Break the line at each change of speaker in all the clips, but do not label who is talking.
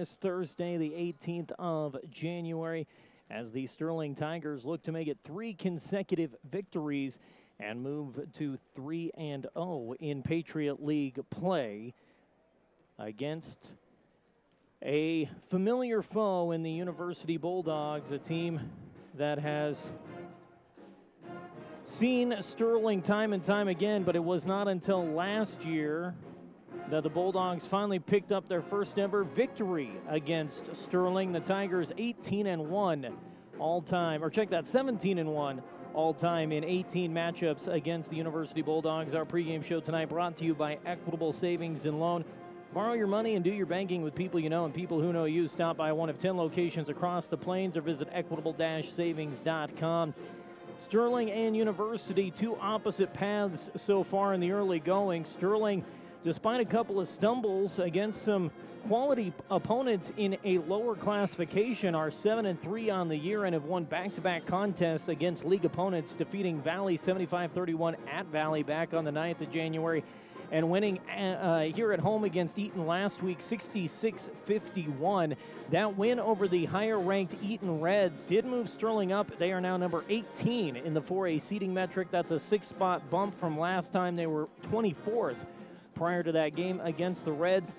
this Thursday, the 18th of January, as the Sterling Tigers look to make it 3 consecutive victories and move to 3-0 in Patriot League play against a familiar foe in the University Bulldogs, a team that has seen Sterling time and time again, but it was not until last year that the Bulldogs finally picked up their first ever victory against Sterling. The Tigers 18-1 all-time, or check that, 17-1 all-time in 18 matchups against the University Bulldogs. Our pregame show tonight brought to you by Equitable Savings and Loan. Borrow your money and do your banking with people you know and people who know you. Stop by one of 10 locations across the plains or visit equitable-savings.com. Sterling and University, two opposite paths so far in the early going. Sterling, despite a couple of stumbles against some quality opponents in a lower classification, are 7-3 on the year and have won back-to-back contests against league opponents, defeating Valley 75-31 at Valley back on the 9th of January, and winning here at home against Eaton last week 66-51. That win over the higher-ranked Eaton Reds did move Sterling up. They are now number 18 in the 4A seeding metric. That's a 6-spot bump from last time. They were 24th prior to that game against the Reds.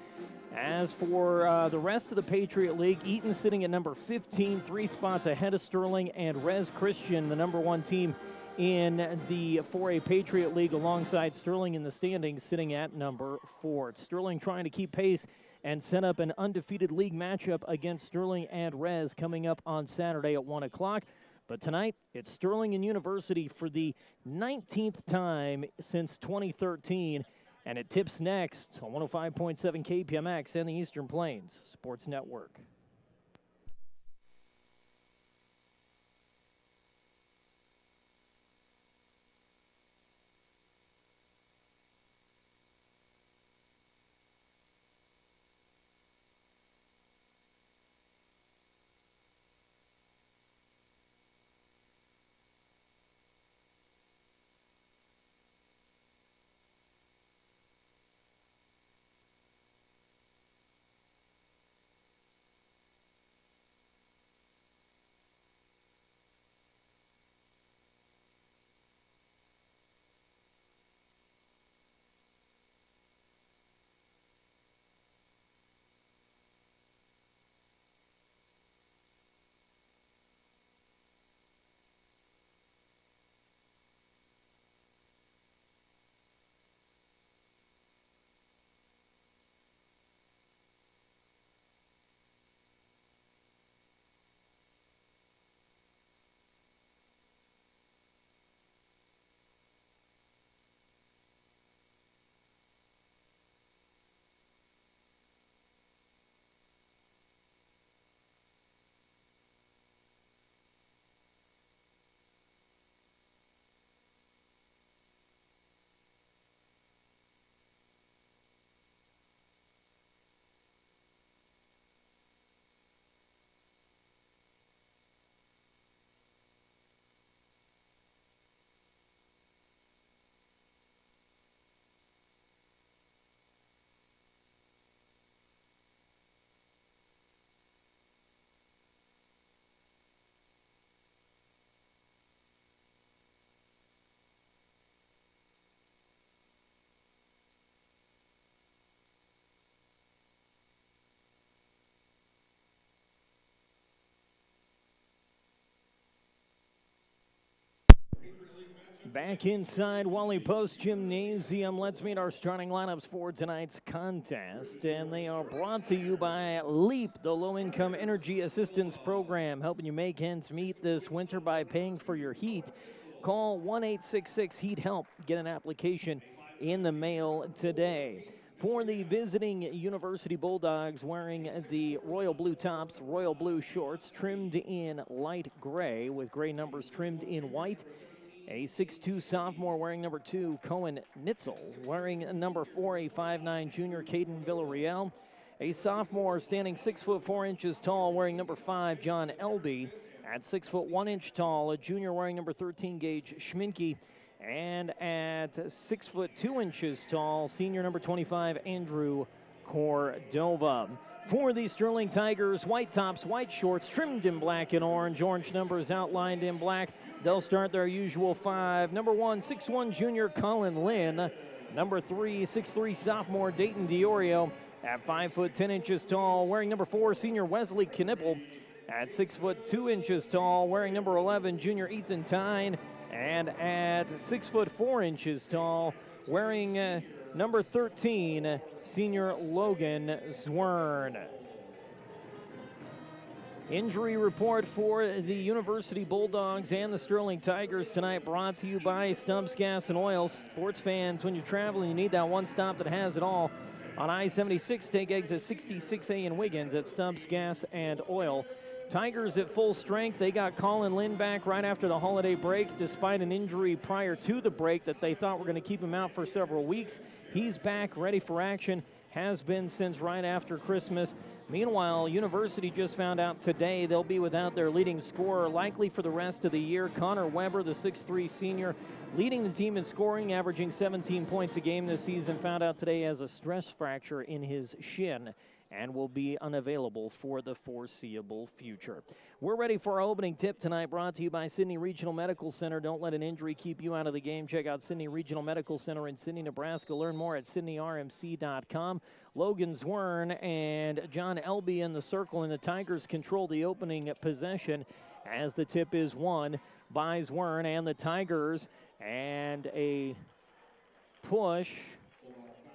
As for the rest of the Patriot League, Eaton sitting at number 15, 3 spots ahead of Sterling, and Res Christian, the number 1 team in the 4A Patriot League, alongside Sterling in the standings, sitting at number 4. Sterling trying to keep pace and set up an undefeated league matchup against Sterling and Res coming up on Saturday at 1 o'clock. But tonight, it's Sterling and University for the 19th time since 2013, and it tips next on 105.7 KPMX and the Eastern Plains Sports Network. Back inside Wally Post Gymnasium, let's meet our starting lineups for tonight's contest. And they are brought to you by LEAP, the Low-Income Energy Assistance Program, helping you make ends meet this winter by paying for your heat. Call 1-866-HEAT-HELP. Get an application in the mail today. For the visiting University Bulldogs, wearing the royal blue tops, royal blue shorts, trimmed in light gray with gray numbers trimmed in white. A 6'2 sophomore wearing number 2, Cohen Nitzel. Wearing number 4, a 5'9 junior, Caden Villarreal. A sophomore standing 6'4" tall, wearing number 5, John Elby. At 6'1" tall, a junior wearing number 13, Gage Schminke. And at 6'2" tall, senior number 25, Andrew Cordova. For the Sterling Tigers, white tops, white shorts, trimmed in black and orange. Orange numbers outlined in black. They'll start their usual 5. Number 1, 6'1" junior Colin Lynn. Number 3, 6'3" sophomore Dayton DiOrio. At 5'10" tall, wearing number 4, senior Wesley Knippel. At 6'2" tall, wearing number 11, junior Ethan Tyne. And at 6'4" tall, wearing number 13, senior Logan Zwern. Injury report for the University Bulldogs and the Sterling Tigers tonight, brought to you by Stubbs Gas and Oil. Sports fans, when you're traveling, you need that one stop that has it all. On I-76, take exit 66A in Wiggins at Stubbs Gas and Oil. Tigers at full strength. They got Colin Lynn back right after the holiday break, despite an injury prior to the break that they thought were going to keep him out for several weeks. He's back, ready for action, has been since right after Christmas. Meanwhile, University just found out today they'll be without their leading scorer likely for the rest of the year. Connor Weber, the 6'3" senior, leading the team in scoring, averaging 17 points a game this season, found out today has a stress fracture in his shin and will be unavailable for the foreseeable future. We're ready for our opening tip tonight, brought to you by Sidney Regional Medical Center. Don't let an injury keep you out of the game. Check out Sidney Regional Medical Center in Sidney, Nebraska. Learn more at SydneyRMC.com. Logan Zwern and John Elby in the circle, and the Tigers control the opening possession as the tip is won by Zwern and the Tigers. And a push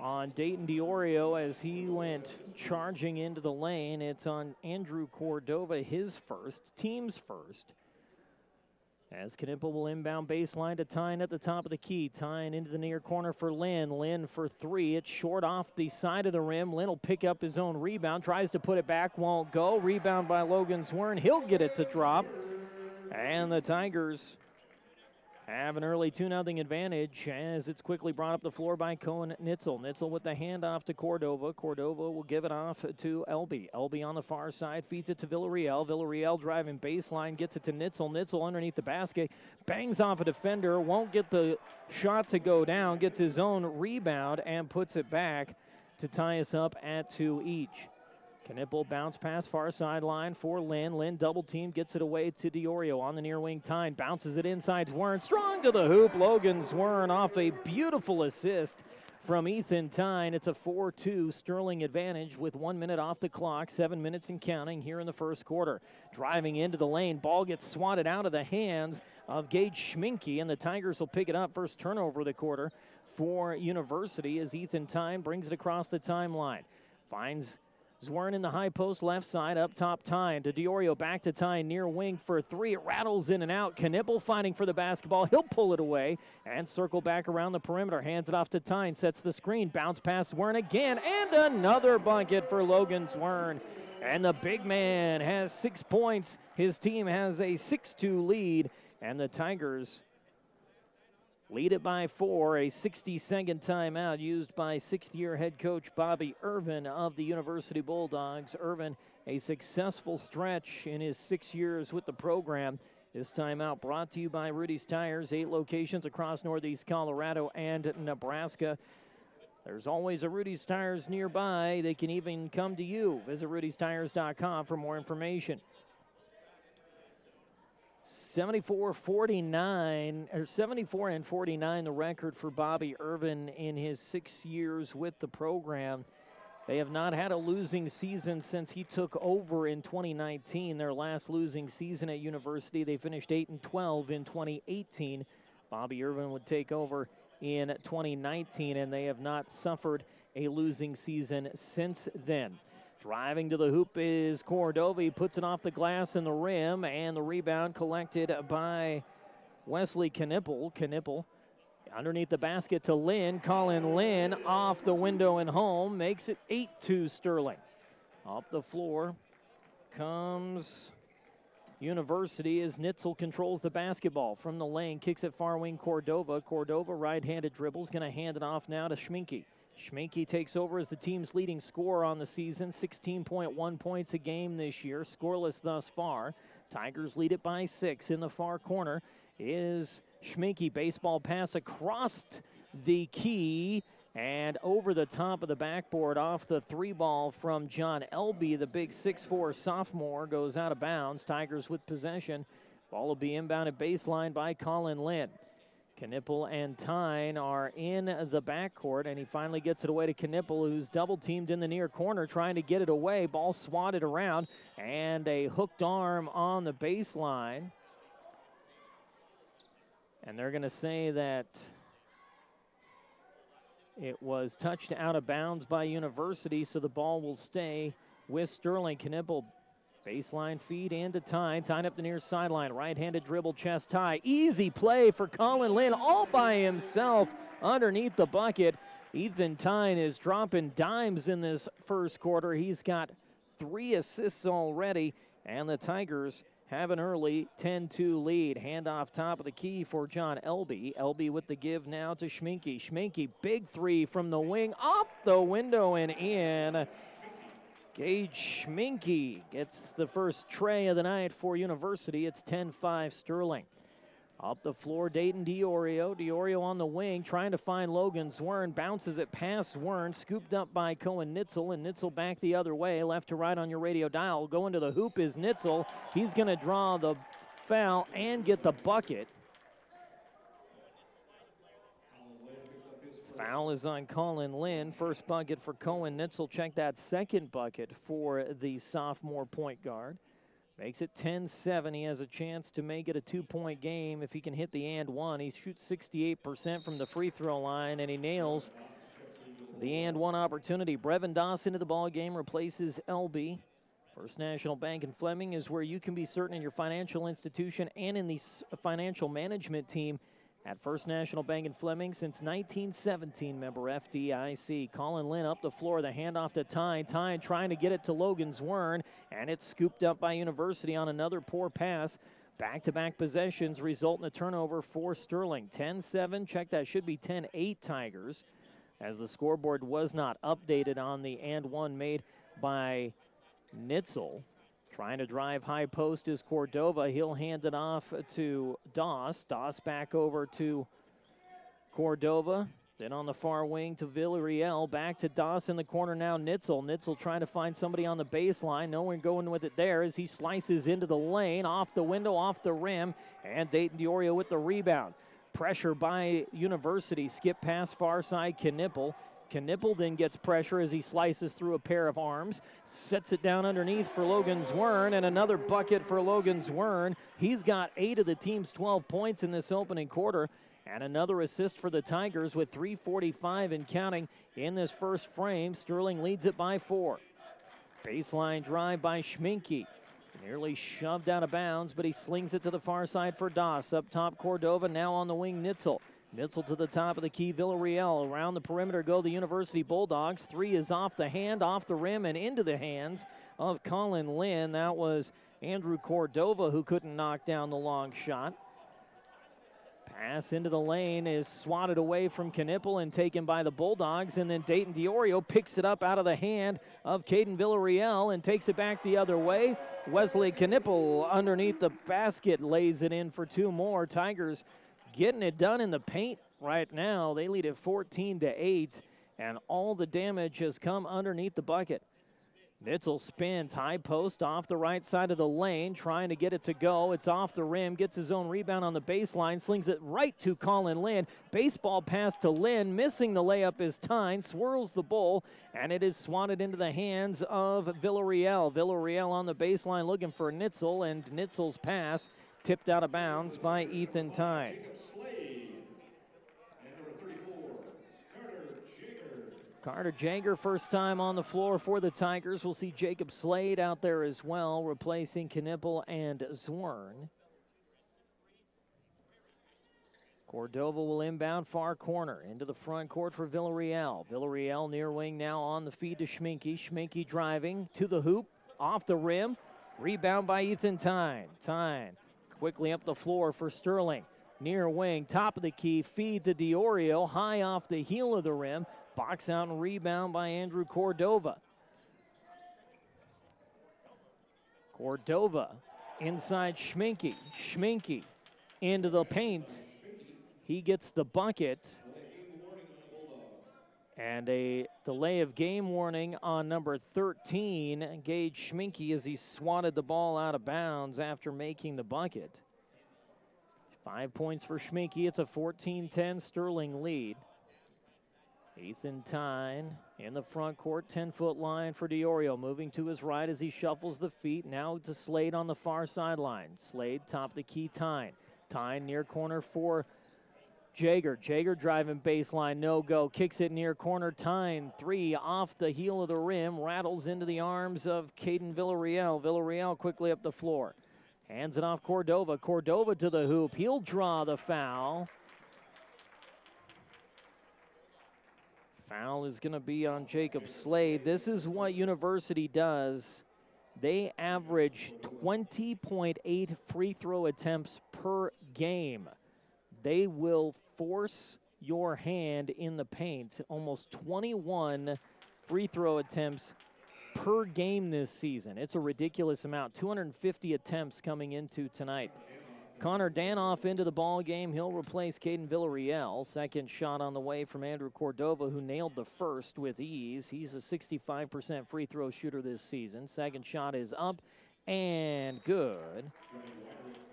on Dayton DiOrio as he went charging into the lane. It's on Andrew Cordova, his first, team's first. As Knippel will inbound baseline to Tyne at the top of the key. Tyne into the near corner for Lynn. Lynn for 3. It's short off the side of the rim. Lynn will pick up his own rebound. Tries to put it back, won't go. Rebound by Logan Zwern. He'll get it to drop. And the Tigers have an early 2-0 advantage as it's quickly brought up the floor by Cohen Nitzel. Nitzel with the handoff to Cordova. Cordova will give it off to Elby. Elby on the far side feeds it to Villarreal. Villarreal driving baseline, gets it to Nitzel. Nitzel underneath the basket, bangs off a defender, won't get the shot to go down, gets his own rebound and puts it back to tie us up at 2 each. Knippel bounce pass far sideline for Lynn. Lynn double team, gets it away to DiOrio on the near wing. Tyne bounces it inside. Zwern strong to the hoop. Logan Zwern off a beautiful assist from Ethan Tyne. It's a 4-2 Sterling advantage with 1 minute off the clock, 7 minutes and counting here in the first quarter. Driving into the lane, ball gets swatted out of the hands of Gage Schminke, and the Tigers will pick it up. First turnover of the quarter for University as Ethan Tyne brings it across the timeline. Finds Zwern in the high post left side, up top Tyne to DiOrio, back to Tyne near wing for 3. It rattles in and out. Knippel fighting for the basketball. He'll pull it away and circle back around the perimeter. Hands it off to Tyne, sets the screen, bounce past Zwern again, and another bucket for Logan Zwern. And the big man has 6 points. His team has a 6-2 lead, and the Tigers lead it by 4, a 60-second timeout used by 6th-year head coach Bobby Irvin of the University Bulldogs. Irvin, a successful stretch in his 6 years with the program. This timeout brought to you by Rudy's Tires, 8 locations across Northeast Colorado and Nebraska. There's always a Rudy's Tires nearby. They can even come to you. Visit rudystires.com for more information. 74-49 the record for Bobby Irvin in his 6 years with the program. They have not had a losing season since he took over in 2019. Their last losing season at University, they finished 8-12 in 2018. Bobby Irvin would take over in 2019, and they have not suffered a losing season since then. Driving to the hoop is Cordova. He puts it off the glass and the rim, and the rebound collected by Wesley Knippel. Knippel underneath the basket to Lynn. Colin Lynn off the window and home. Makes it 8-2 Sterling. Up the floor comes University as Nitzel controls the basketball. From the lane, kicks it far wing Cordova. Cordova right-handed dribbles. Going to hand it off now to Schminke. Schminke takes over as the team's leading scorer on the season, 16.1 points a game this year, scoreless thus far. Tigers lead it by 6. In the far corner is Schminke. Baseball pass across the key, And over the top of the backboard off the 3-ball from John Elby, the big 6'4" sophomore, goes out of bounds. Tigers with possession. Ball will be inbounded baseline by Colin Lynn. Knipple and Tyne are in the backcourt, and he finally gets it away to Knipple, who's double-teamed in the near corner, trying to get it away. Ball swatted around, and a hooked arm on the baseline. And they're going to say that it was touched out of bounds by University, so the ball will stay with Sterling. Knipple, baseline feed into Tyne. Tyne up the near sideline. Right-handed dribble, chest tie. Easy play for Colin Lynn all by himself underneath the bucket. Ethan Tyne is dropping dimes in this first quarter. He's got 3 assists already, and the Tigers have an early 10-2 lead. Handoff top of the key for John Elby. Elby with the give now to Schminke. Schminke, big 3 from the wing, off the window and in. Gage Schminke gets the first tray of the night for University. It's 10-5 Sterling. Up the floor, Dayton Diorio. Diorio on the wing, trying to find Logan Zwern. Bounces it past Zwern, scooped up by Cohen Nitzel, and Nitzel back the other way, left to right on your radio dial. Going to the hoop is Nitzel. He's going to draw the foul and get the bucket. Foul is on Colin Lynn. First bucket for Cohen Nitzel. Check that second bucket for the sophomore point guard. Makes it 10-7. He has a chance to make it a 2-point game if he can hit the and one. He shoots 68% from the free throw line, and he nails the and one opportunity. Brevin Doss into the ball game, replaces LB. First National Bank in Fleming is where you can be certain in your financial institution and in the financial management team at First National Bank in Fleming since 1917, member FDIC. Colin Lynn up the floor, the handoff to Tyne. Tyne trying to get it to Logan Zwern, and it's scooped up by University on another poor pass. Back-to-back possessions result in a turnover for Sterling. 10-7, check that, should be 10-8 Tigers, as the scoreboard was not updated on the and one made by Nitzel. Trying to drive high post is Cordova. He'll hand it off to Doss. Doss back over to Cordova. Then on the far wing to Villarreal. Back to Doss in the corner now. Nitzel. Nitzel trying to find somebody on the baseline. No one going with it there as he slices into the lane. Off the window, off the rim. And Dayton Diorio with the rebound. Pressure by University. Skip pass far side Knipple. Knipple then gets pressure as he slices through a pair of arms, sets it down underneath for Logan Zwern, and another bucket for Logan Zwern. He's got 8 of the team's 12 points in this opening quarter, and another assist for the Tigers with 3:45 and counting in this first frame. Sterling leads it by 4. Baseline drive by Schminke. Nearly shoved out of bounds, but he slings it to the far side for Doss. Up top, Cordova, now on the wing, Nitzel. Nitzel to the top of the key, Villarreal. Around the perimeter go the University Bulldogs. 3 is off the hand, off the rim, and into the hands of Colin Lynn. That was Andrew Cordova who couldn't knock down the long shot. Pass into the lane is swatted away from Knipple and taken by the Bulldogs. And then Dayton Diorio picks it up out of the hand of Caden Villarreal and takes it back the other way. Wesley Knipple underneath the basket lays it in for 2 more. Tigers getting it done in the paint right now. They lead it 14-8, and all the damage has come underneath the bucket. Nitzel spins, high post off the right side of the lane, trying to get it to go. It's off the rim, gets his own rebound on the baseline, slings it right to Colin Lynn. Baseball pass to Lynn, missing the layup is Tyne, swirls the bull, and it is swatted into the hands of Villarreal. Villarreal on the baseline looking for Nitzel, and Nitzel's pass tipped out of bounds by Ethan Tyne. Carter Jager, first time on the floor for the Tigers. We'll see Jacob Slade out there as well, replacing Knipple and Zwern. Cordova will inbound far corner into the front court for Villarreal. Villarreal near wing now on the feed to Schminke. Schminke driving to the hoop, off the rim. Rebound by Ethan Tyne. Tyne quickly up the floor for Sterling. Near wing, top of the key, feed to Diorio, high off the heel of the rim. Box out and rebound by Andrew Cordova. Cordova inside Schminke. Schminke into the paint. He gets the bucket. And a delay of game warning on number 13, Gage Schminke, as he swatted the ball out of bounds after making the bucket. 5 points for Schminke. It's a 14-10 Sterling lead. Ethan Tyne in the front court, 10-foot line for Diorio, moving to his right as he shuffles the feet. Now to Slade on the far sideline. Slade, top of the key, Tyne. Tyne near corner for Jaeger. Jaeger driving baseline, no go. Kicks it near corner. Tyne, three off the heel of the rim. Rattles into the arms of Caden Villarreal. Villarreal quickly up the floor. Hands it off Cordova. Cordova to the hoop. He'll draw the foul. Foul is going to be on Jacob Slade. This is what University does. They average 20.8 free throw attempts per game. They will force your hand in the paint. Almost 21 free throw attempts per game this season. It's a ridiculous amount. 250 attempts coming into tonight. Connor Danoff into the ball game. He'll replace Caden Villarreal. Second shot on the way from Andrew Cordova, who nailed the first with ease. He's a 65% free throw shooter this season. Second shot is up and good.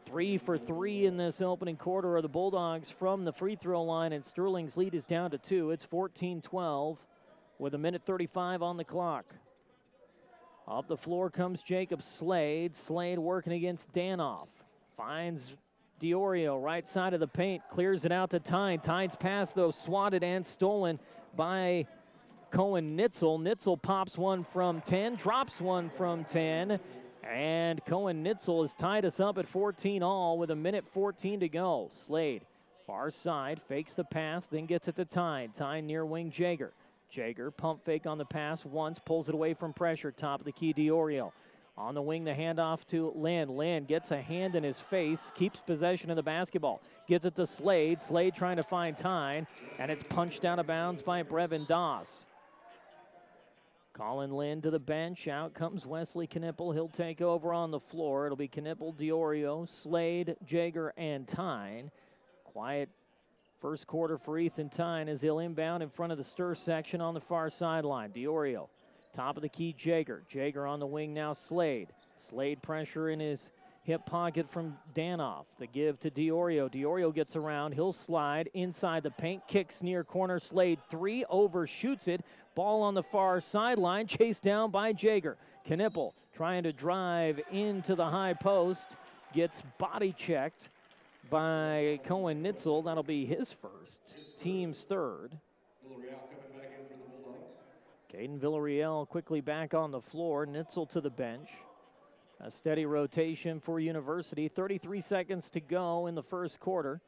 3 for 3 in this opening quarter of the Bulldogs from the free throw line, and Sterling's lead is down to 2. It's 14-12 with 1:35 on the clock. Up the floor comes Jacob Slade. Slade working against Danoff. Finds Diorio, right side of the paint, clears it out to Tyne. Tyne's pass, though, swatted and stolen by Cohen Nitzel. Nitzel pops one from 10, drops one from 10, and Cohen Nitzel has tied us up at 14 all with 1:14 to go. Slade, far side, fakes the pass, then gets it to Tyne. Tyne near wing Jaeger. Jaeger, pump fake on the pass once, pulls it away from pressure. Top of the key, Diorio. On the wing, the handoff to Lynn. Lynn gets a hand in his face, keeps possession of the basketball. Gives it to Slade. Slade trying to find Tyne, and it's punched out of bounds by Brevin Doss. Colin Lynn to the bench. Out comes Wesley Knippel. He'll take over on the floor. It'll be Knippel, Diorio, Slade, Jaeger, and Tyne. Quiet first quarter for Ethan Tyne as he'll inbound in front of the stir section on the far sideline. Diorio. Top of the key, Jaeger. Jaeger on the wing now, Slade. Slade pressure in his hip pocket from Danoff. The give to Diorio. Diorio gets around. He'll slide inside the paint. Kicks near corner. Slade three. Overshoots it. Ball on the far sideline. Chased down by Jaeger. Knippel trying to drive into the high post. Gets body checked by Cohen Nitzel. That'll be his first. Team's third. Caden Villarreal quickly back on the floor. Nitzel to the bench. A steady rotation for University. 33 seconds to go in the first quarter.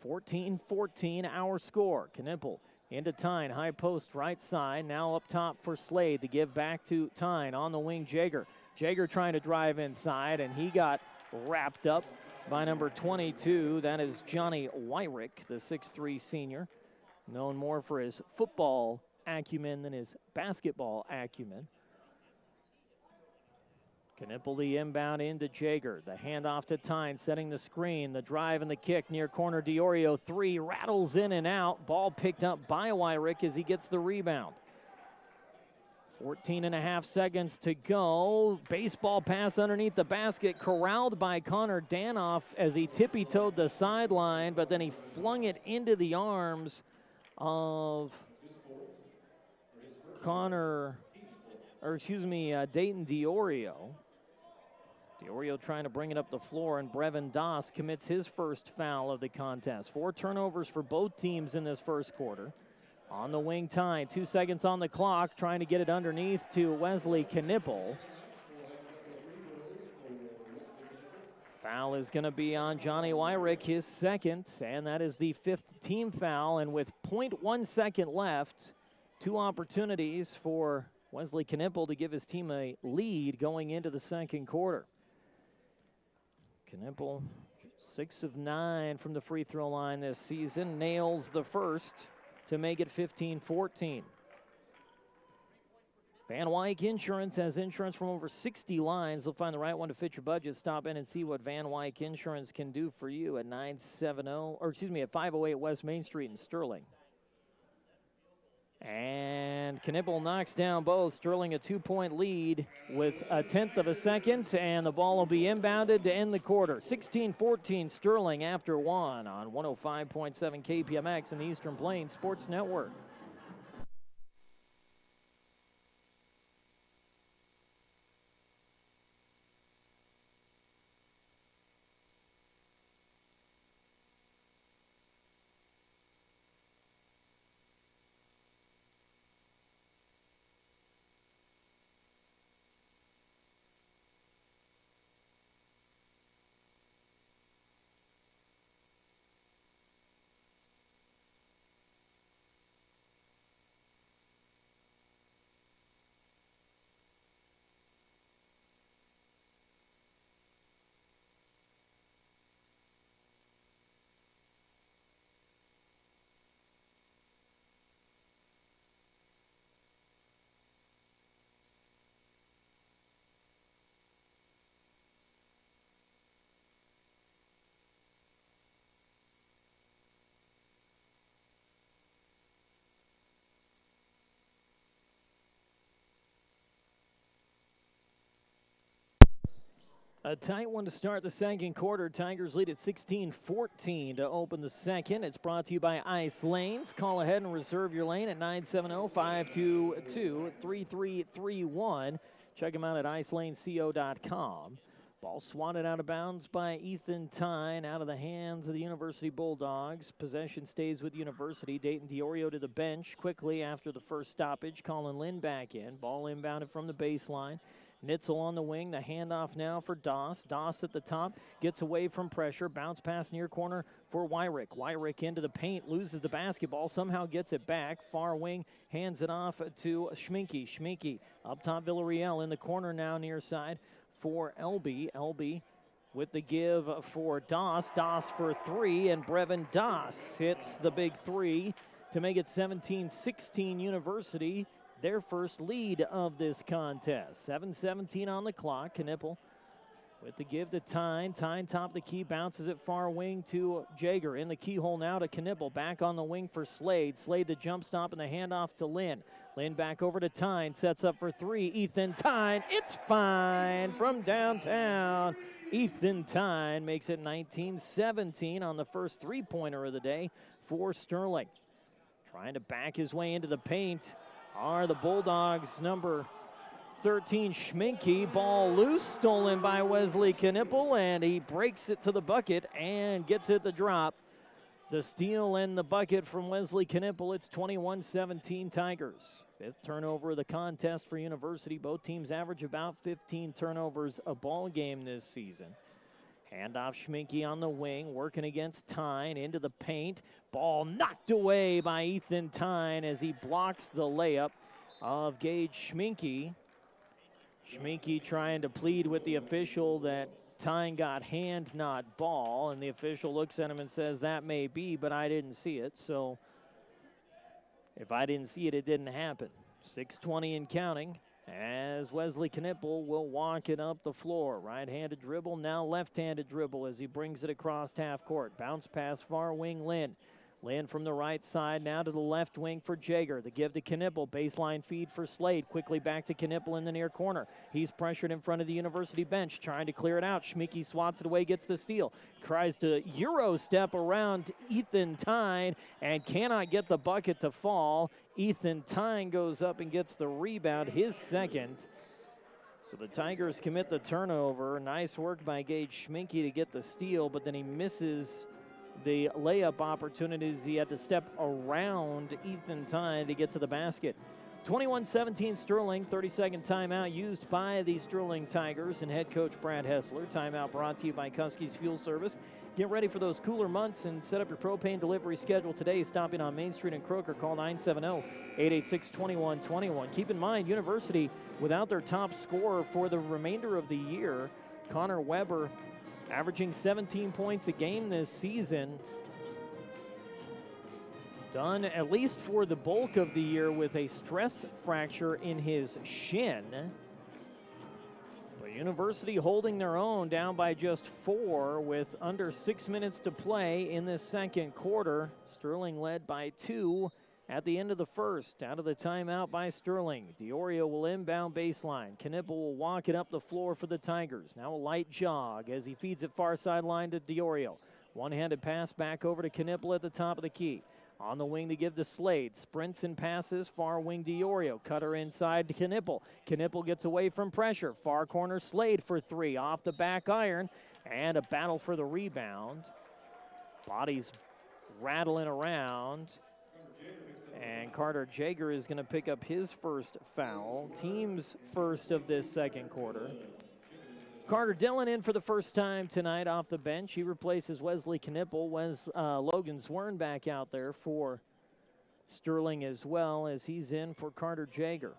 14-14 our score. Knippel into Tyne. High post right side. Now up top for Slade. The give back to Tyne. On the wing, Jaeger. Jaeger trying to drive inside, and he got wrapped up by number 22. That is Johnny Wyrick, the 6'3 senior. Known more for his football acumen than his basketball acumen. Knippel the inbound into Jaeger. The handoff to Tyne, setting the screen. The drive and the kick near corner. Diorio three, rattles in and out. Ball picked up by Wyrick as he gets the rebound. 14.5 seconds to go. Baseball pass underneath the basket, corralled by Connor Danoff as he tippy-toed the sideline, but then he flung it into the arms of Dayton Diorio. Diorio trying to bring it up the floor, and Brevin Doss commits his first foul of the contest. 4 turnovers for both teams in this first quarter. On the wing, Tyne, 2 seconds on the clock, trying to get it underneath to Wesley Knippel. Foul is going to be on Johnny Wyrick, his second, and that is the 5th team foul. And with 0.1 second left, 2 opportunities for Wesley Knippel to give his team a lead going into the second quarter. Knippel, 6 of 9 from the free throw line this season, nails the first to make it 15-14. Van Wyck Insurance has insurance from over 60 lines. They'll find the right one to fit your budget. Stop in and see what Van Wyck Insurance can do for you at 508 West Main Street in Sterling. And Knipple knocks down both. Sterling a 2-point lead with a 1/10 of a second, and the ball will be inbounded to end the quarter. 16-14 Sterling after one on 105.7 KPMX and the Eastern Plains Sports Network. A tight one to start the second quarter. Tigers lead at 16-14 to open the second. It's brought to you by Ice Lanes. Call ahead and reserve your lane at 970-522-3331. Check them out at IceLaneCO.com. Ball swatted out of bounds by Ethan Tyne out of the hands of the University Bulldogs. Possession stays with University. Dayton DiOrio to the bench quickly after the first stoppage. Colin Lynn back in. Ball inbounded from the baseline. Nitzel on the wing, the handoff now for Doss. Doss at the top, gets away from pressure. Bounce pass near corner for Wyrick. Wyrick into the paint, loses the basketball, somehow gets it back. Far wing, hands it off to Schminke. Schminke up top, Villarreal in the corner now near side for Elby. Elby with the give for Doss. Doss for three, and Brevin Doss hits the big three to make it 17-16 University. Their first lead of this contest. 7:17 on the clock. Knipple with the give to Tyne. Tyne top the key, bounces it far wing to Jaeger. In the keyhole now to Knipple. Back on the wing for Slade. Slade the jump stop and the handoff to Lynn. Lynn back over to Tyne. Sets up for three. Ethan Tyne. It's fine from downtown. Ethan Tyne makes it 19-17 on the first three-pointer of the day for Sterling. Trying to back his way into the paint are the Bulldogs. Number 13, Schminke. Ball loose, stolen by Wesley Knipple, and he breaks it to the bucket and gets it the drop. The steal and the bucket from Wesley Knipple. It's 21-17 Tigers. Fifth turnover of the contest for University. Both teams average about 15 turnovers a ball game this season. Handoff Schminke on the wing, working against Tyne into the paint. Ball knocked away by Ethan Tyne as he blocks the layup of Gage Schminke. Schminke trying to plead with the official that Tyne got hand, not ball, and the official looks at him and says, that may be, but I didn't see it. So if I didn't see it, it didn't happen. 6:20 and counting. As Wesley Knipple will walk it up the floor. Right-handed dribble, now left-handed dribble as he brings it across half court. Bounce pass, far wing, Lynn. Lynn from the right side, now to the left wing for Jaeger. The give to Knipple, baseline feed for Slade. Quickly back to Knipple in the near corner. He's pressured in front of the University bench, trying to clear it out. Schminke swats it away, gets the steal. Tries to Euro step around Ethan Tyne and cannot get the bucket to fall. Ethan Tyne goes up and gets the rebound, his second. So the Tigers commit the turnover. Nice work by Gage Schminke to get the steal, but then he misses the layup opportunities. He had to step around Ethan Tyne to get to the basket. 21-17 Sterling, 30-second timeout used by the Sterling Tigers and head coach Brad Hessler. Timeout brought to you by Kuski's Fuel Service. Get ready for those cooler months and set up your propane delivery schedule today. Stopping on Main Street in Croker, call 970-886-2121. Keep in mind, University without their top scorer for the remainder of the year, Connor Weber, averaging 17 points a game this season. Done at least for the bulk of the year with a stress fracture in his shin. But University holding their own, down by just 4 with under 6 minutes to play in this second quarter. Sterling led by 2 at the end of the first. Out of the timeout by Sterling. Diorio will inbound baseline. Knipple will walk it up the floor for the Tigers. Now a light jog as he feeds it far sideline to Diorio. One-handed pass back over to Knipple at the top of the key. On the wing to give to Slade. Sprints and passes. Far wing Diorio. Cutter inside to Knipple. Knipple gets away from pressure. Far corner Slade for three. Off the back iron. And a battle for the rebound. Bodies rattling around. And Carter Jager is going to pick up his first foul. Team's first of this second quarter. Carter Dillon in for the first time tonight off the bench. He replaces Wesley Knipple. Logan Zwern back out there for Sterling as well as he's in for Carter Jager.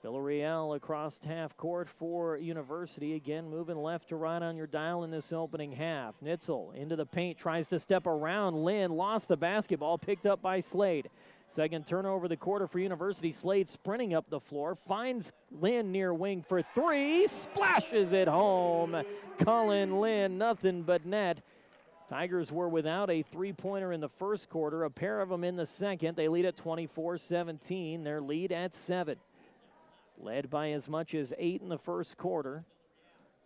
Villarreal across half court for University. Again, moving left to right on your dial in this opening half. Nitzel into the paint, tries to step around Lynn. Lost the basketball, picked up by Slade. Second turnover of the quarter for University. Slade sprinting up the floor, finds Lynn near wing for three, splashes it home. Colin Lynn, nothing but net. Tigers were without a three-pointer in the first quarter, a pair of them in the second. They lead at 24-17, their lead at 7. Led by as much as 8 in the first quarter.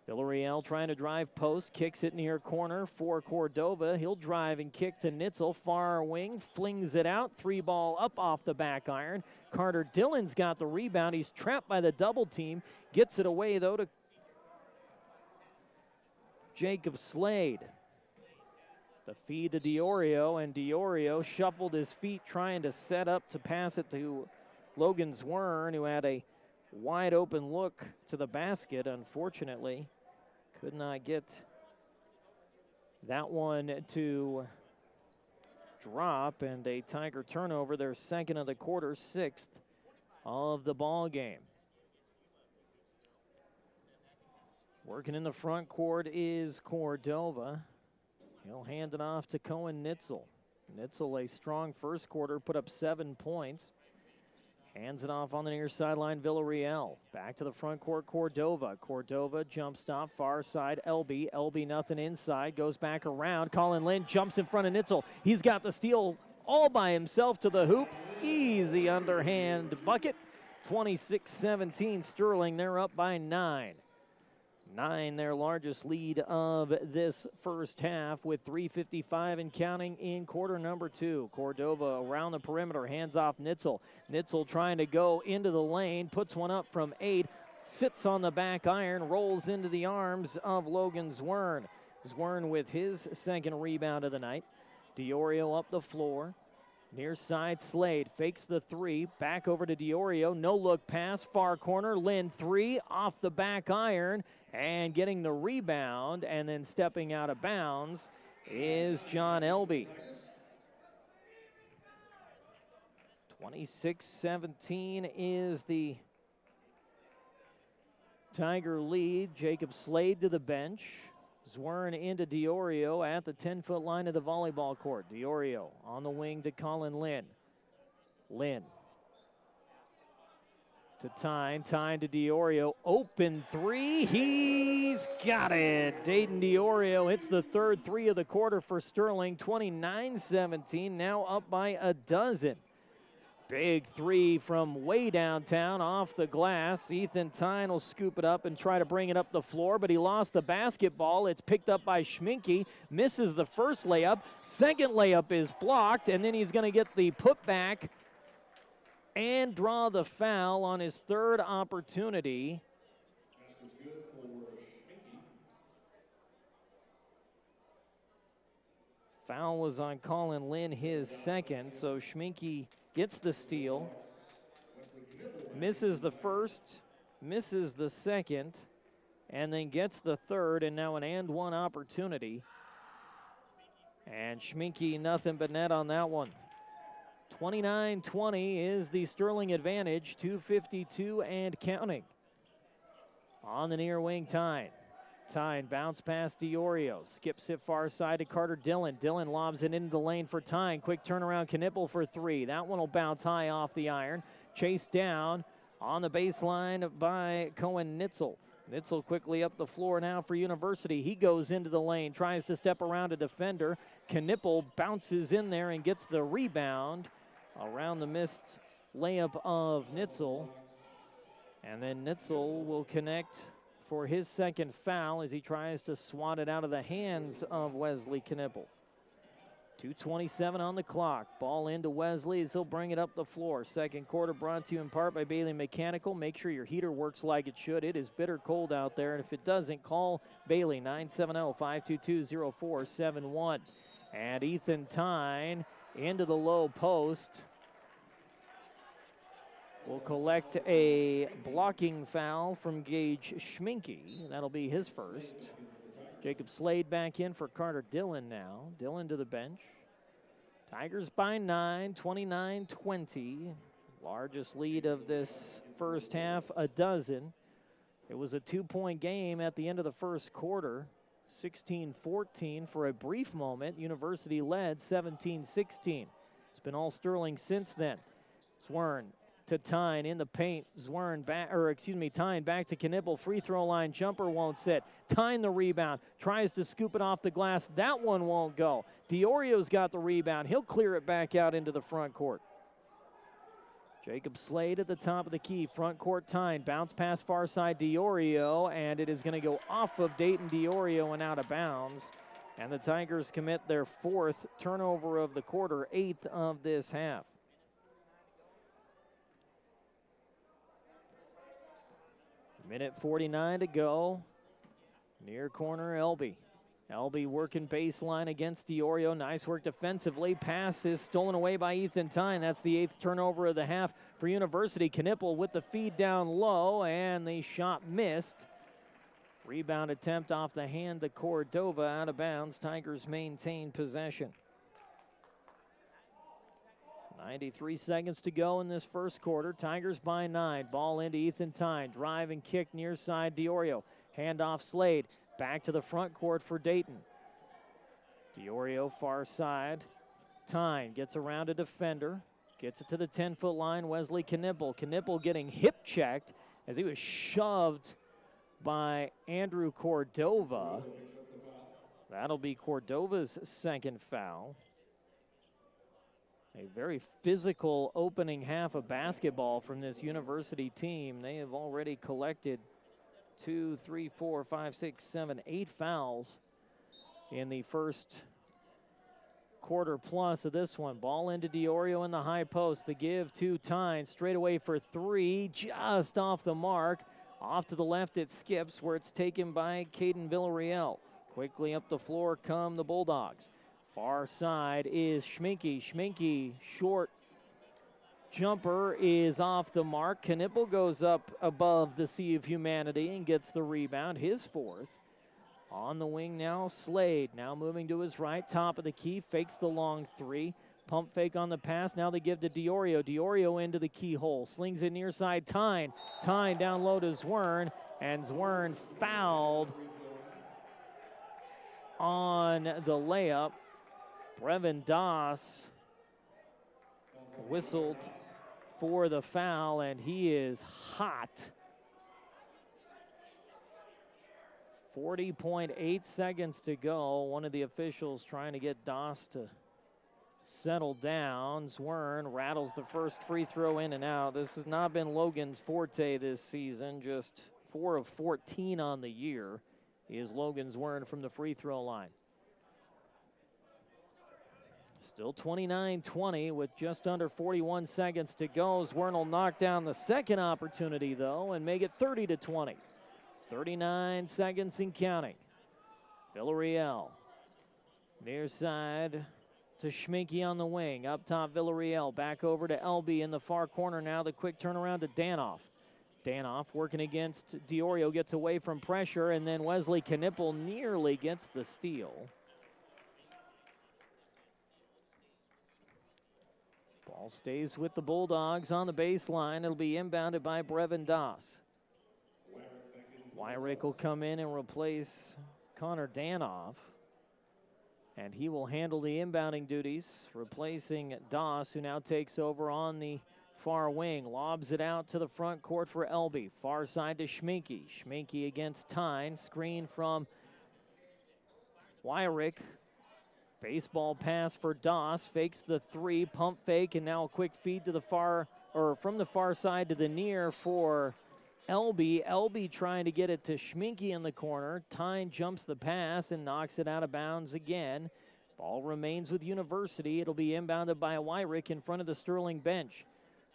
Villarreal trying to drive post, kicks it near corner for Cordova. He'll drive and kick to Nitzel, far wing, flings it out. 3-ball up off the back iron. Carter Dillon's got the rebound. He's trapped by the double team. Gets it away, though, to Jacob Slade. The feed to Diorio, and Diorio shuffled his feet trying to set up to pass it to Logan Zwern, who had a wide open look to the basket. Unfortunately, could not get that one to drop, and a Tiger turnover, their second of the quarter, 6th of the ball game. Working in the front court is Cordova. He'll hand it off to Cohen Nitzel. Nitzel, a strong first quarter, put up 7 points. Hands it off on the near sideline, Villarreal. Back to the front court, Cordova. Cordova, jump stop, far side, Elby. Elby, nothing inside, goes back around. Colin Lynn jumps in front of Nitzel. He's got the steal all by himself to the hoop. Easy underhand bucket. 26-17, Sterling, they're up by 9. 9, their largest lead of this first half, with 3:55 and counting in quarter number 2. Cordova around the perimeter, hands off Nitzel. Nitzel trying to go into the lane, puts one up from 8, sits on the back iron, rolls into the arms of Logan Zwern. Zwern with his second rebound of the night. Diorio up the floor. Near side, Slade fakes the 3, back over to Diorio, no look pass, far corner, Lynn 3, off the back iron, and getting the rebound and then stepping out of bounds is John Elby. 26-17 is the Tiger lead. Jacob Slade to the bench. Zwern into Diorio at the 10-foot line of the volleyball court. Diorio on the wing to Colin Lynn. Lynn to Tyne. Tyne to Diorio. Open 3. He's got it. Dayton Diorio hits the third 3 of the quarter for Sterling. 29-17. Now up by a dozen. Big 3 from way downtown off the glass. Ethan Tyne will scoop it up and try to bring it up the floor, but he lost the basketball. It's picked up by Schminke. Misses the first layup. Second layup is blocked, and then he's going to get the putback and draw the foul on his third opportunity.
That's good for Schminke.
Foul was on Colin Lynn, his second, so Schminke gets the steal, misses the first, misses the second, and then gets the third, and now an and one opportunity. And Schminke, nothing but net on that one. 29-20 is the Sterling advantage, 2:52 and counting. On the near wing, Tyne. Tyne bounce past Diorio, skips it far side to Carter Dillon. Dillon lobs it into the lane for Tyne. Quick turnaround, Knipple for 3. That one will bounce high off the iron. Chased down on the baseline by Cohen Nitzel. Nitzel quickly up the floor now for University. He goes into the lane, tries to step around a defender. Knipple bounces in there and gets the rebound. around the missed layup of Nitzel. And then Nitzel will connect for his second foul as he tries to swat it out of the hands of Wesley Knippel. 2:27 on the clock. Ball into Wesley as he'll bring it up the floor. Second quarter brought to you in part by Bailey Mechanical. Make sure your heater works like it should. It is bitter cold out there, and if it doesn't, call Bailey 970-522-0471. And Ethan Tyne into the low post will collect a blocking foul from Gage Schminke. That'll be his first. Jacob Slade back in for Carter Dillon now. Dillon to the bench. Tigers by 9, 29-20. Largest lead of this first half, a dozen. It was a 2-point game at the end of the first quarter. 16-14 for a brief moment. University led 17-16. It's been all Sterling since then. Zwern to Tyne in the paint. Tyne back to Knippel. Free throw line jumper won't sit. Tyne the rebound. Tries to scoop it off the glass. That one won't go. Diorio's got the rebound. He'll clear it back out into the front court. Jacob Slade at the top of the key. Front court Tyne. Bounce pass far side Diorio. And it is going to go off of Dayton Diorio and out of bounds. And the Tigers commit their fourth turnover of the quarter, 8th of this half. Minute 49 to go. Near corner, Elby. Elby working baseline against Diorio. Nice work defensively. Pass is stolen away by Ethan Tyne. That's the 8th turnover of the half for University. Knippel with the feed down low, and the shot missed. Rebound attempt off the hand to Cordova, out of bounds. Tigers maintain possession. 93 seconds to go in this first quarter. Tigers by 9. Ball into Ethan Tyne. Drive and kick near side Diorio. Handoff Slade. Back to the front court for Dayton. Diorio far side. Tyne gets around a defender. Gets it to the 10-foot line. Wesley Knippel. Knippel getting hip checked as he was shoved by Andrew Cordova. That'll be Cordova's second foul. A very physical opening half of basketball from this University team. They have already collected 2, 3, 4, 5, 6, 7, 8 fouls in the first quarter plus of this one. Ball into Diorio in the high post. The give to Tyne. Straight away for 3. Just off the mark. Off to the left it skips where it's taken by Caden Villarreal. Quickly up the floor come the Bulldogs. Far side is Schminke. Schminke, short jumper is off the mark. Knippel goes up above the sea of humanity and gets the rebound, his fourth. On the wing now, Slade. Now moving to his right, top of the key, fakes the long 3. Pump fake on the pass, now they give to Diorio. Diorio into the keyhole, slings it near side, Tyne. Tyne down low to Zwern, and Zwern fouled on the layup. Brevin Doss whistled for the foul, and he is hot. 40.8 seconds to go. One of the officials trying to get Doss to settle down. Zwern rattles the first free throw in and out. This has not been Logan's forte this season. Just 4 of 14 on the year is Logan Zwern from the free throw line. Still 29-20 with just under 41 seconds to go. Zwern will knock down the second opportunity, though, and make it 30-20. 39 seconds and counting. Villarreal near side to Schminke on the wing. Up top, Villarreal back over to Elby in the far corner now. The quick turnaround to Danoff. Danoff working against Diorio, gets away from pressure, and then Wesley Knippel nearly gets the steal. Ball stays with the Bulldogs on the baseline. It'll be inbounded by Brevin Doss. Wyrick will come in and replace Connor Danoff. And he will handle the inbounding duties, replacing Doss, who now takes over on the far wing. Lobs it out to the front court for Elby. Far side to Schminke. Schminke against Tyne. Screen from Wyrick. Baseball pass for Doss, fakes the 3, pump fake, and now a quick feed to the far, or from the far side to the near for Elby. Elby trying to get it to Schminke in the corner. Tyne jumps the pass and knocks it out of bounds again. Ball remains with University. It'll be inbounded by Wyrick in front of the Sterling bench.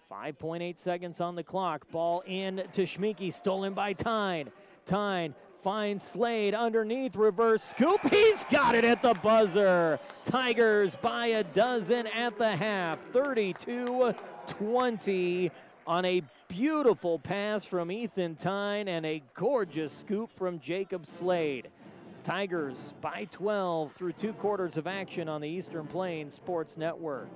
5.8 seconds on the clock. Ball in to Schminke, stolen by Tyne. Tyne finds Slade underneath, reverse scoop. He's got it at the buzzer. Tigers by a dozen at the half, 32-20 on a beautiful pass from Ethan Tyne and a gorgeous scoop from Jacob Slade. Tigers by 12 through 2 quarters of action on the Eastern Plains Sports Network.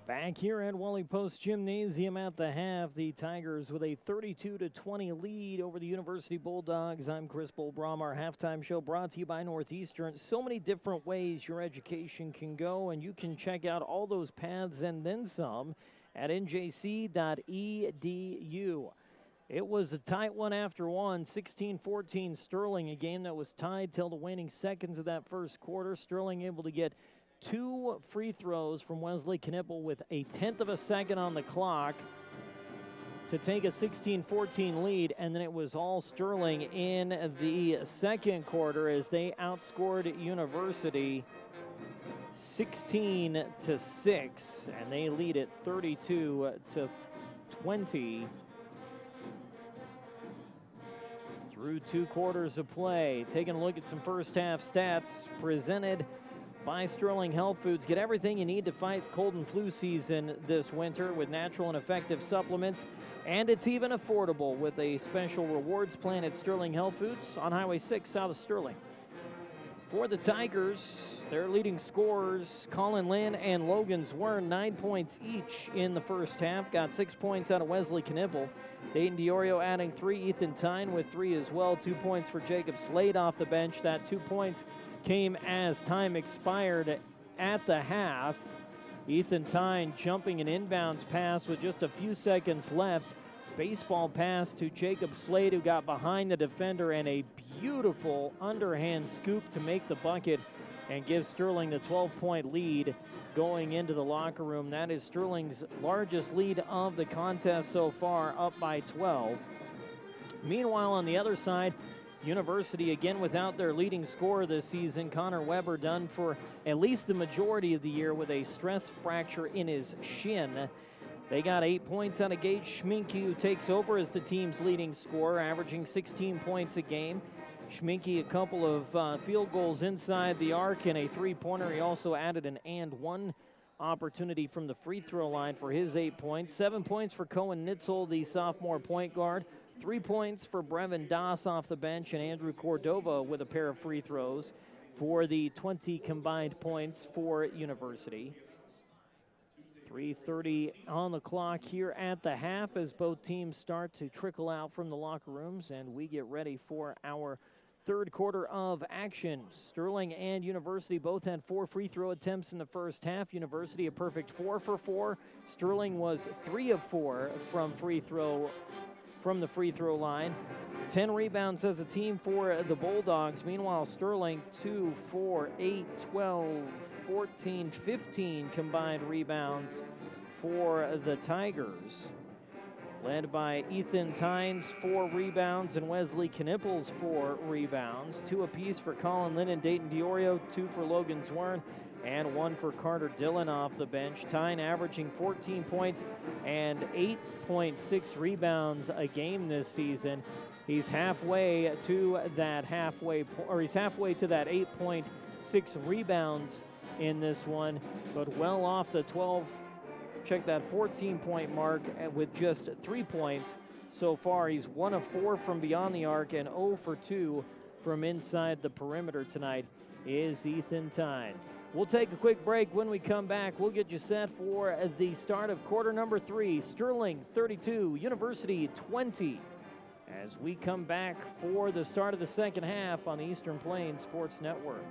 Back here at Wally Post Gymnasium at the half, the Tigers with a 32-20 lead over the University Bulldogs. I'm Chris Bolbrom. Our halftime show brought to you by Northeastern. So many different ways your education can go, and you can check out all those paths and then some at njc.edu. It was a tight one after one, 16-14 Sterling, a game that was tied till the waning seconds of that first quarter. Sterling able to get 2 free throws from Wesley Knippel with a 1/10 of a second on the clock to take a 16-14 lead, and then it was all Sterling in the second quarter as they outscored University 16-6, and they lead it 32-20 through 2 quarters of play. Taking a look at some first half stats presented by Sterling Health Foods. Get everything you need to fight cold and flu season this winter with natural and effective supplements, and it's even affordable with a special rewards plan at Sterling Health Foods on Highway 6 south of Sterling. For the Tigers, their leading scorers, Colin Lynn and Logan Zwern, 9 points each in the first half. Got 6 points out of Wesley Knippel. Dayton DiOrio adding 3, Ethan Tyne with 3 as well. 2 points for Jacob Slade off the bench. That 2 points came as time expired at the half. Ethan Tyne jumping an inbounds pass with just a few seconds left. Baseball pass to Jacob Slade, who got behind the defender, and a beautiful underhand scoop to make the bucket and give Sterling the 12-point lead going into the locker room. That is Sterling's largest lead of the contest so far, up by 12. Meanwhile, on the other side, University again without their leading scorer this season, Connor Weber, done for at least the majority of the year with a stress fracture in his shin. They got 8 points out of Gage Schminke, who takes over as the team's leading scorer, averaging 16 points a game. Schminke a couple of field goals inside the arc and a three-pointer. He also added an and one opportunity from the free throw line for his 8 points. 7 points for Cohen Nitzel, the sophomore point guard. 3 points for Brevin Doss off the bench, and Andrew Cordova with a pair of free throws for the 20 combined points for University. 3:30 on the clock here at the half as both teams start to trickle out from the locker rooms, and we get ready for our third quarter of action. Sterling and University both had 4 free throw attempts in the first half. University a perfect 4 for 4. Sterling was 3 of 4 from the free throw line. 10 rebounds as a team for the Bulldogs. Meanwhile, Sterling 2, 4, 8, 12, 14, 15 combined rebounds for the Tigers. Led by Ethan Tynes, 4 rebounds, and Wesley Knippel's 4 rebounds. 2 apiece for Colin Lynn and Dayton DiOrio, 2 for Logan Zwern, and 1 for Carter Dillon off the bench. Tyne averaging 14 points and 8.6 rebounds a game this season. He's halfway to that 8.6 rebounds in this one, but well off the 14-point mark with just 3 points so far. He's 1 of 4 from beyond the arc and 0 for 2 from inside the perimeter tonight is Ethan Tyne. We'll take a quick break. When we come back, we'll get you set for the start of quarter number 3. Sterling 32, University 20. As we come back for the start of the second half on the Eastern Plains Sports Network.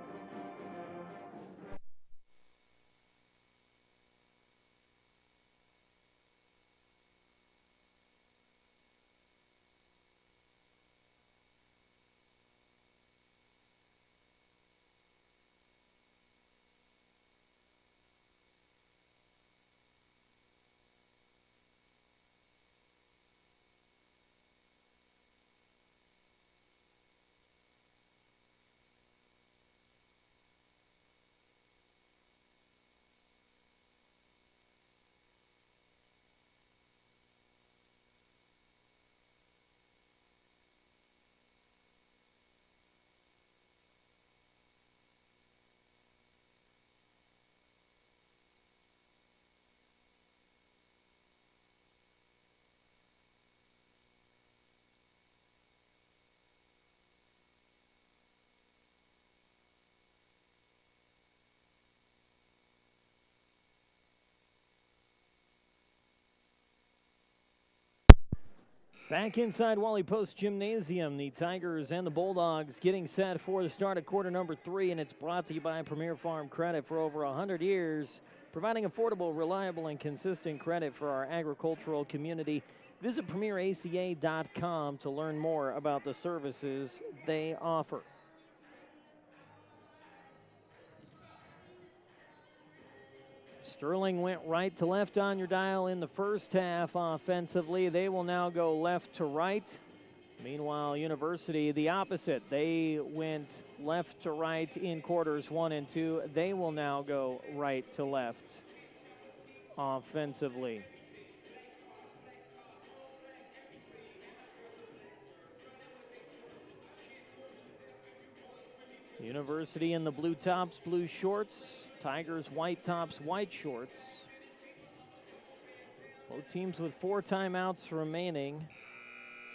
Back inside Wally Post Gymnasium, the Tigers and the Bulldogs getting set for the start of quarter number 3, and it's brought to you by Premier Farm Credit. For over 100 years, providing affordable, reliable, and consistent credit for our agricultural community. Visit PremierACA.com to learn more about the services they offer. Sterling went right to left on your dial in the first half offensively. They will now go left to right. Meanwhile, University, the opposite. They went left to right in quarters 1 and 2. They will now go right to left offensively. University in the blue tops, blue shorts. Tigers white tops, white shorts. Both teams with 4 timeouts remaining.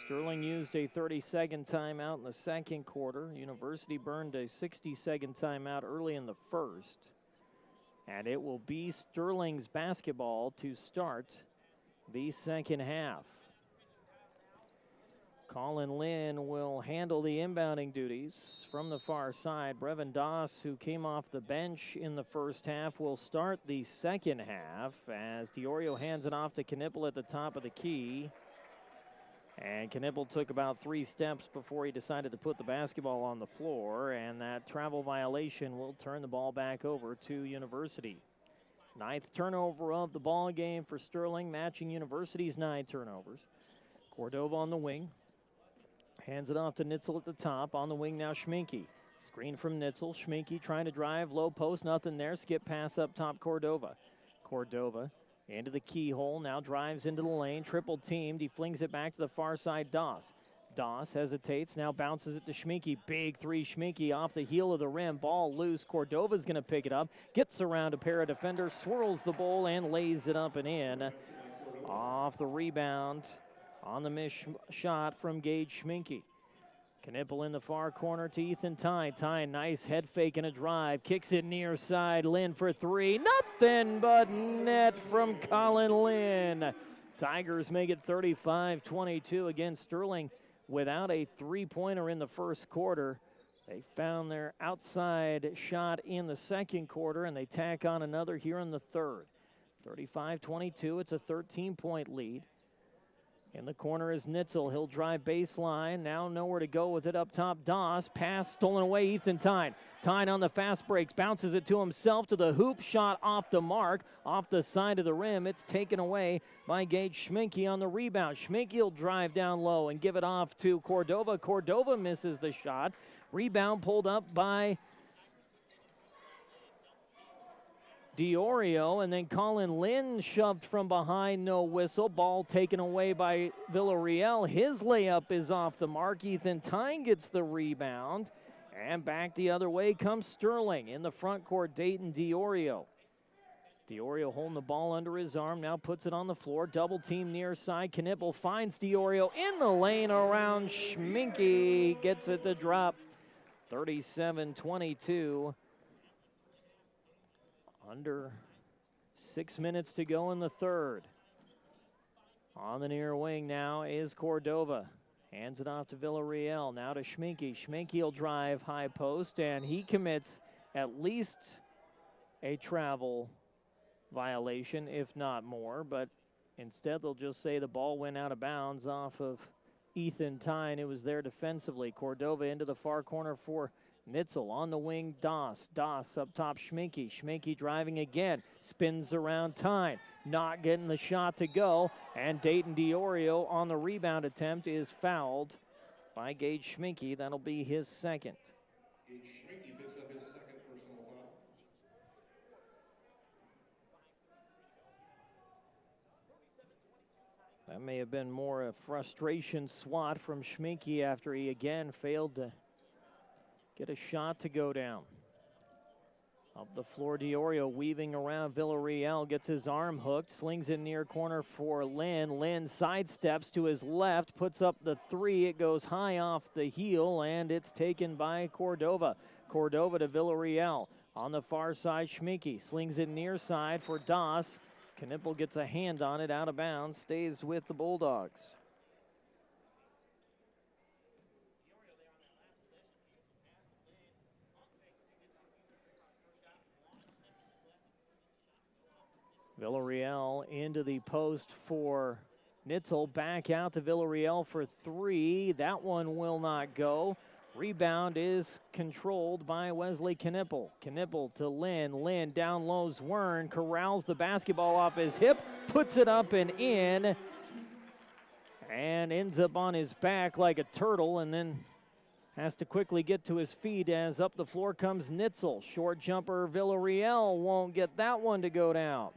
Sterling used a 30-second timeout in the second quarter. University burned a 60-second timeout early in the first. And it will be Sterling's basketball to start the second half. Colin Lynn will handle the inbounding duties from the far side. Brevin Doss, who came off the bench in the first half, will start the second half as DiOrio hands it off to Knipple at the top of the key. And Knipple took about 3 steps before he decided to put the basketball on the floor, and that travel violation will turn the ball back over to University. 9th turnover of the ball game for Sterling, matching University's 9 turnovers. Cordova on the wing. Hands it off to Nitzel at the top. On the wing now, Schminke. Screen from Nitzel. Schminke trying to drive. Low post, nothing there. Skip pass up top, Cordova. Cordova into the keyhole. Now drives into the lane. Triple teamed. He flings it back to the far side, Doss. Doss hesitates. Now bounces it to Schminke. Big 3, Schminke off the heel of the rim. Ball loose. Cordova's going to pick it up. Gets around a pair of defenders. Swirls the ball and lays it up and in. Off the rebound. On the miss shot from Gage Schminke. Knipple in the far corner to Ethan Tyne. Tyne, nice head fake and a drive. Kicks it near side. Lynn for 3. Nothing but net from Colin Lynn. Tigers make it 35-22 against Sterling without a 3-pointer in the first quarter. They found their outside shot in the second quarter, and they tack on another here in the third. 35-22. It's a 13-point lead. In the corner is Nitzel. He'll drive baseline. Now nowhere to go with it up top. Doss. Pass stolen away. Ethan Tyne. Tyne on the fast breaks. Bounces it to himself to the hoop. Shot off the mark. Off the side of the rim. It's taken away by Gage Schminke on the rebound. Schminke will drive down low and give it off to Cordova. Cordova misses the shot. Rebound pulled up by DiOrio, and then Colin Lynn shoved from behind, no whistle. Ball taken away by Villarreal. His layup is off the mark. Ethan Tyne gets the rebound, and back the other way comes Sterling. In the front court, Dayton DiOrio. DiOrio holding the ball under his arm, now puts it on the floor. Double team near side. Knipple finds DiOrio in the lane around Schminke. Gets it to drop. 37-22. Under 6 minutes to go in the third. On the near wing now is Cordova. Hands it off to Villarreal. Now to Schminke. Schminke will drive high post, and he commits at least a travel violation, if not more. But instead, they'll just say the ball went out of bounds off of Ethan Tyne, who was there defensively. Cordova into the far corner for Nitzel. On the wing, Doss. Doss up top, Schminke. Schminke driving again. Spins around Tyne. Not getting the shot to go. And Dayton DiOrio on the rebound attempt is fouled by Gage Schminke. That'll be his second.
Gage Schminke picks up his second personal foul.
That may have been more a frustration swat from Schminke after he again failed to get a shot to go down. Up the floor, DiOrio weaving around Villarreal, gets his arm hooked, slings it near corner for Lynn. Lynn sidesteps to his left, puts up the 3. It goes high off the heel, and it's taken by Cordova. Cordova to Villarreal. On the far side, Schminke slings it near side for Doss. Knipple gets a hand on it, out of bounds, stays with the Bulldogs. Villarreal into the post for Nitzel. Back out to Villarreal for three. That one will not go. Rebound is controlled by Wesley Knippel. Knippel to Lynn. Lynn down low. Zwern corrals the basketball off his hip, puts it up and in, and ends up on his back like a turtle, and then has to quickly get to his feet as up the floor comes Nitzel. Short jumper, Villarreal won't get that one to go down.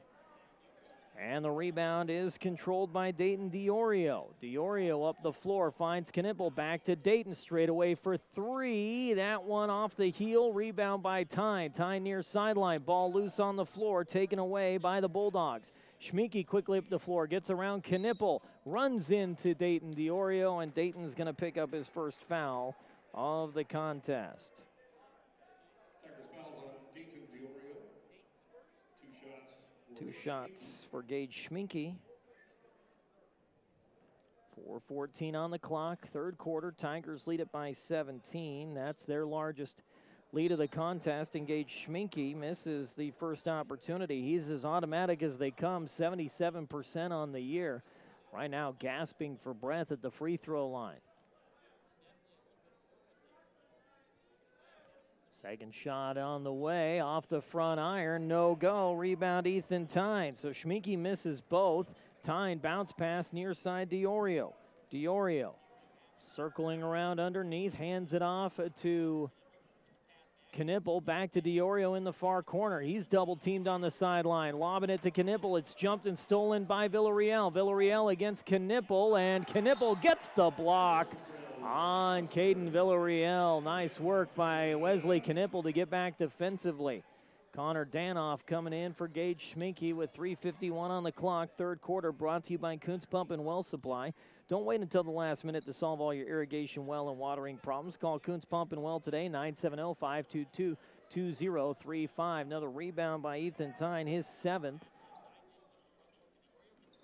And the rebound is controlled by Dayton Diorio. Diorio up the floor, finds Knippel, back to Dayton straight away for three. That one off the heel, rebound by Tyne. Tyne near sideline, ball loose on the floor, taken away by the Bulldogs. Schminke quickly up the floor, gets around Knippel, runs into Dayton Diorio, and Dayton's going to pick up his first foul of the contest. Two shots for Gage Schminke. 4:14 on the clock, third quarter. Tigers lead it by 17. That's their largest lead of the contest, and Gage Schminke misses the first opportunity. He's as automatic as they come, 77% on the year. Right now gasping for breath at the free throw line. Second shot on the way, off the front iron, no go. Rebound Ethan Tyne. So Schminke misses both. Tyne bounce pass near side Diorio. Diorio circling around underneath, hands it off to Knippel, back to Diorio in the far corner. He's double teamed on the sideline, lobbing it to Knippel. It's jumped and stolen by Villarreal. Villarreal against Knippel, and Knippel gets the block on Caden Villarreal. Nice work by Wesley Knippel to get back defensively. Connor Danoff coming in for Gage Schminke with 3:51 on the clock. Third quarter brought to you by Kuntz Pump and Well Supply. Don't wait until the last minute to solve all your irrigation, well, and watering problems. Call Kuntz Pump and Well today, 970-522-2035. Another rebound by Ethan Tyne, his seventh.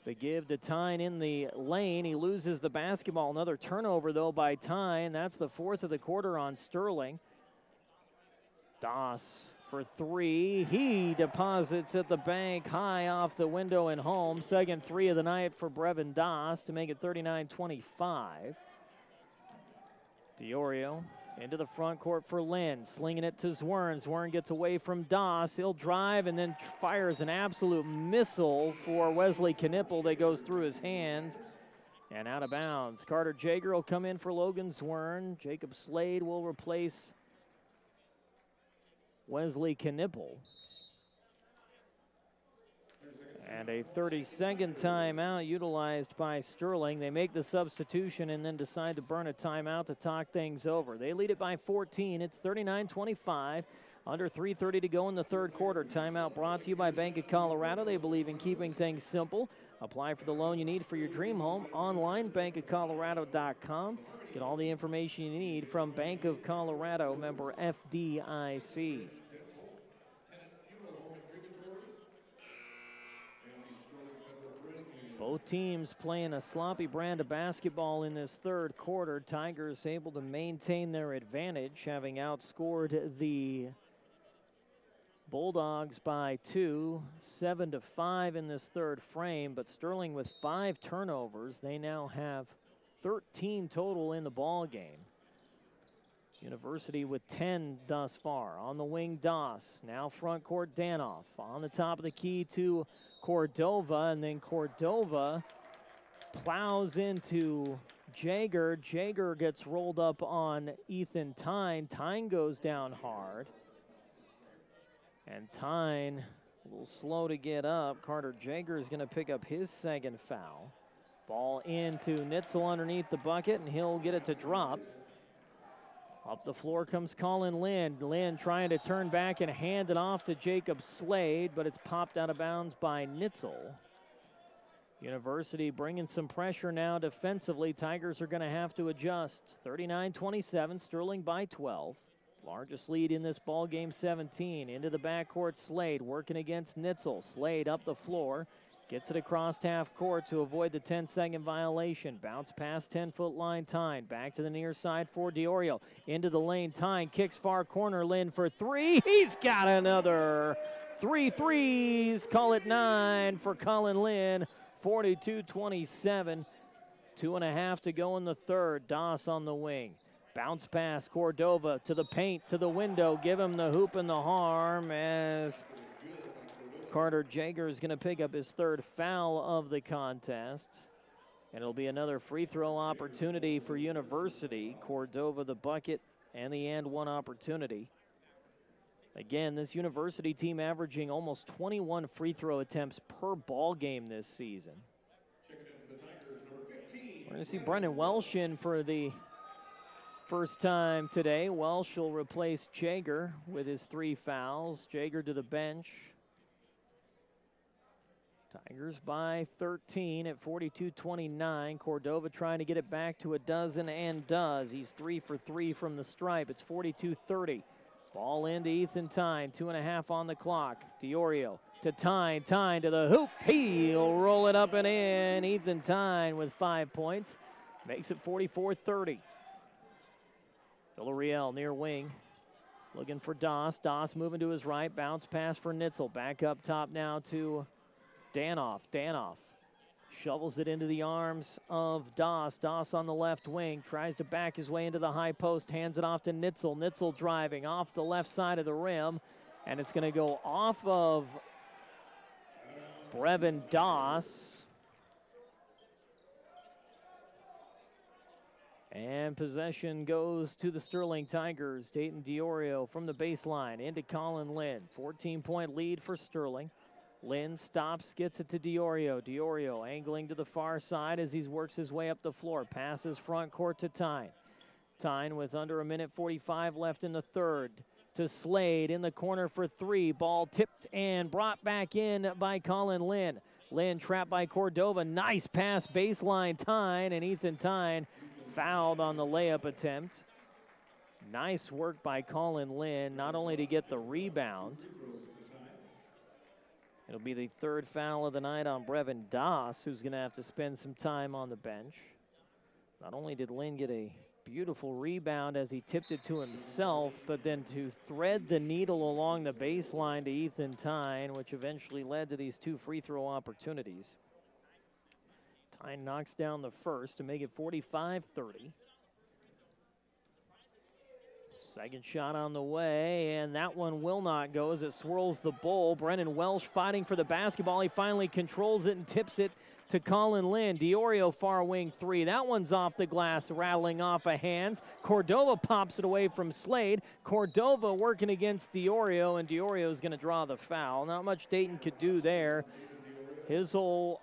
The give to Tyne in the lane. He loses the basketball. Another turnover, though, by Tyne. That's the fourth of the quarter on Sterling. Doss for three. He deposits at the bank, high off the window and home. Second three of the night for Brevin Doss to make it 39-25. Diorio into the front court for Lynn, slinging it to Zwern. Zwern gets away from Doss. He'll drive and then fires an absolute missile for Wesley Knippel that goes through his hands and out of bounds. Carter Jager will come in for Logan Zwern. Jacob Slade will replace Wesley Knippel. And a 30-second timeout utilized by Sterling. They make the substitution and then decide to burn a timeout to talk things over. They lead it by 14. It's 39-25. Under 3:30 to go in the third quarter. Timeout brought to you by Bank of Colorado. They believe in keeping things simple. Apply for the loan you need for your dream home online, bankofcolorado.com. Get all the information you need from Bank of Colorado, member FDIC. Both teams playing a sloppy brand of basketball in this third quarter. Tigers able to maintain their advantage, having outscored the Bulldogs by 2, 7-5 in this third frame. But Sterling with 5 turnovers. They now have 13 total in the ball game. University with 10 thus far. On the wing, Doss. Now front court, Danoff. On the top of the key to Cordova, and then Cordova plows into Jager. Jager gets rolled up on Ethan Tyne. Tyne goes down hard. And Tyne a little slow to get up. Carter Jager is going to pick up his second foul. Ball into Nitzel underneath the bucket, and he'll get it to drop. Up the floor comes Colin Lynn. Lynn trying to turn back and hand it off to Jacob Slade, but it's popped out of bounds by Nitzel. University bringing some pressure now defensively. Tigers are going to have to adjust. 39-27, Sterling by 12. Largest lead in this ball game, 17. Into the backcourt, Slade working against Nitzel. Slade up the floor. Gets it across half court to avoid the 10-second violation. Bounce past 10-foot line, Tyne. Back to the near side for Diorio. Into the lane, Tyne kicks far corner, Lynn for three. He's got another 3 threes. Call it 9 for Colin Lynn. 42-27. 2.5 to go in the third. Doss on the wing. Bounce pass, Cordova to the paint, to the window. Give him the hoop and the harm as Carter Jaeger is going to pick up his third foul of the contest. And it'll be another free throw opportunity for University. Cordova the bucket and the and one opportunity. Again, this University team averaging almost 21 free throw attempts per ball game this season. We're going to see Brendan Welsh in for the first time today. Welsh will replace Jaeger with his 3 fouls. Jaeger to the bench. Tigers by 13 at 42-29. Cordova trying to get it back to a dozen and does. He's 3 for 3 from the stripe. It's 42-30. Ball into Ethan Tyne. 2.5 on the clock. Diorio to Tyne. Tyne to the hoop. He'll roll it up and in. Ethan Tyne with 5 points. Makes it 44-30. Villarreal near wing. Looking for Doss. Doss moving to his right. Bounce pass for Nitzel. Back up top now to Danoff. Danoff shovels it into the arms of Doss. Doss on the left wing. Tries to back his way into the high post. Hands it off to Nitzel. Nitzel driving off the left side of the rim. And it's going to go off of Brevin Doss. And possession goes to the Sterling Tigers. Dayton Diorio from the baseline into Colin Lynn. 14-point lead for Sterling. Lynn stops, gets it to Diorio. Diorio angling to the far side as he works his way up the floor. Passes front court to Tyne. Tyne with under 1:45 left in the third. To Slade in the corner for 3. Ball tipped and brought back in by Colin Lynn. Lynn trapped by Cordova. Nice pass baseline Tyne, and Ethan Tyne fouled on the layup attempt. Nice work by Colin Lynn, not only to get the rebound. It'll be the third foul of the night on Brevin Doss, who's going to have to spend some time on the bench. Not only did Lynn get a beautiful rebound as he tipped it to himself, but then to thread the needle along the baseline to Ethan Tyne, which eventually led to these 2 free throw opportunities. Tyne knocks down the first to make it 45-30. Second shot on the way, and that one will not go as it swirls the bowl. Brennan Welsh fighting for the basketball. He finally controls it and tips it to Colin Lynn. Diorio far wing 3. That one's off the glass, rattling off of hands. Cordova pops it away from Slade. Cordova working against Diorio, and Diorio is going to draw the foul. Not much Dayton could do there. His whole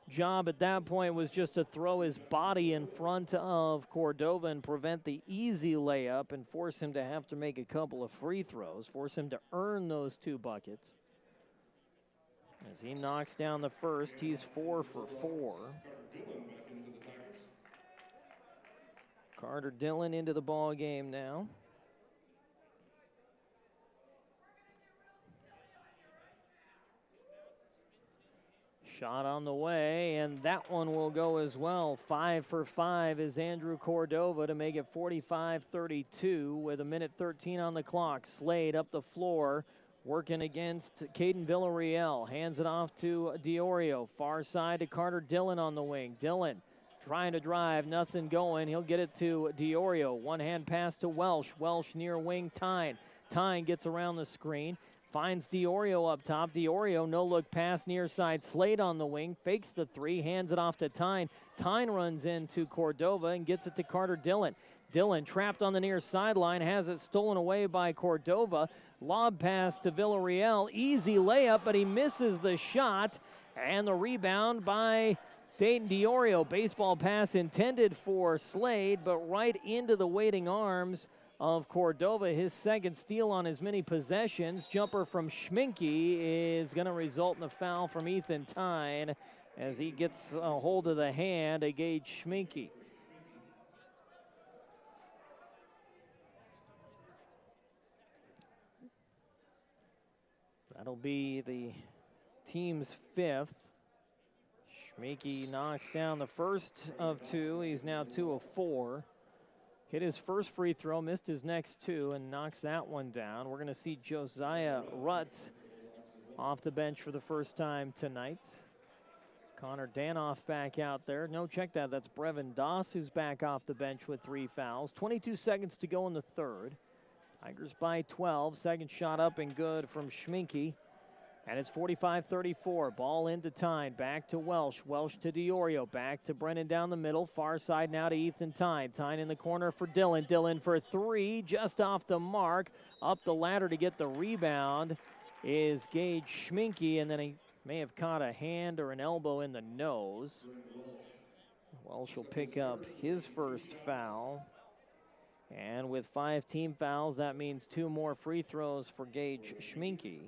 job at that point was just to throw his body in front of Cordova and prevent the easy layup and force him to have to make a couple of free throws, force him to earn those 2 buckets. As he knocks down the first, he's 4 for 4. Carter Dillon into the ball game now. Shot on the way, and that one will go as well. 5 for 5 is Andrew Cordova to make it 45-32 with 1:13 on the clock. Slade up the floor, working against Caden Villarreal. Hands it off to Diorio. Far side to Carter Dillon on the wing. Dillon trying to drive, nothing going. He'll get it to Diorio. One-hand pass to Welsh. Welsh near wing Tyne. Tyne gets around the screen. Finds Diorio up top. Diorio, no-look pass near side. Slade on the wing, fakes the 3, hands it off to Tyne. Tyne runs into Cordova and gets it to Carter Dillon. Dillon trapped on the near sideline, has it stolen away by Cordova. Lob pass to Villarreal. Easy layup, but he misses the shot. And the rebound by Dayton Diorio. Baseball pass intended for Slade, but right into the waiting arms of Cordova. His second steal on his many possessions. Jumper from Schminke is going to result in a foul from Ethan Tyne as he gets a hold of the hand of Gage Schminke. That'll be the team's 5th. Schminke knocks down the first of 2. He's now 2 of 4. Hit his first free throw, missed his next 2, and knocks that one down. We're going to see Josiah Rutt off the bench for the first time tonight. Connor Danoff back out there. No, check that. That's Brevin Doss, who's back off the bench with 3 fouls. 22 seconds to go in the third. Tigers by 12. Second shot up and good from Schminke. And it's 45-34. Ball into Tyne. Back to Welsh. Welsh to DiOrio. Back to Brennan down the middle. Far side now to Ethan Tyne. Tyne in the corner for Dillon. Dillon for 3. Just off the mark. Up the ladder to get the rebound is Gage Schminke. And then he may have caught a hand or an elbow in the nose. Welsh will pick up his first foul. And with 5 team fouls, that means 2 more free throws for Gage Schminke.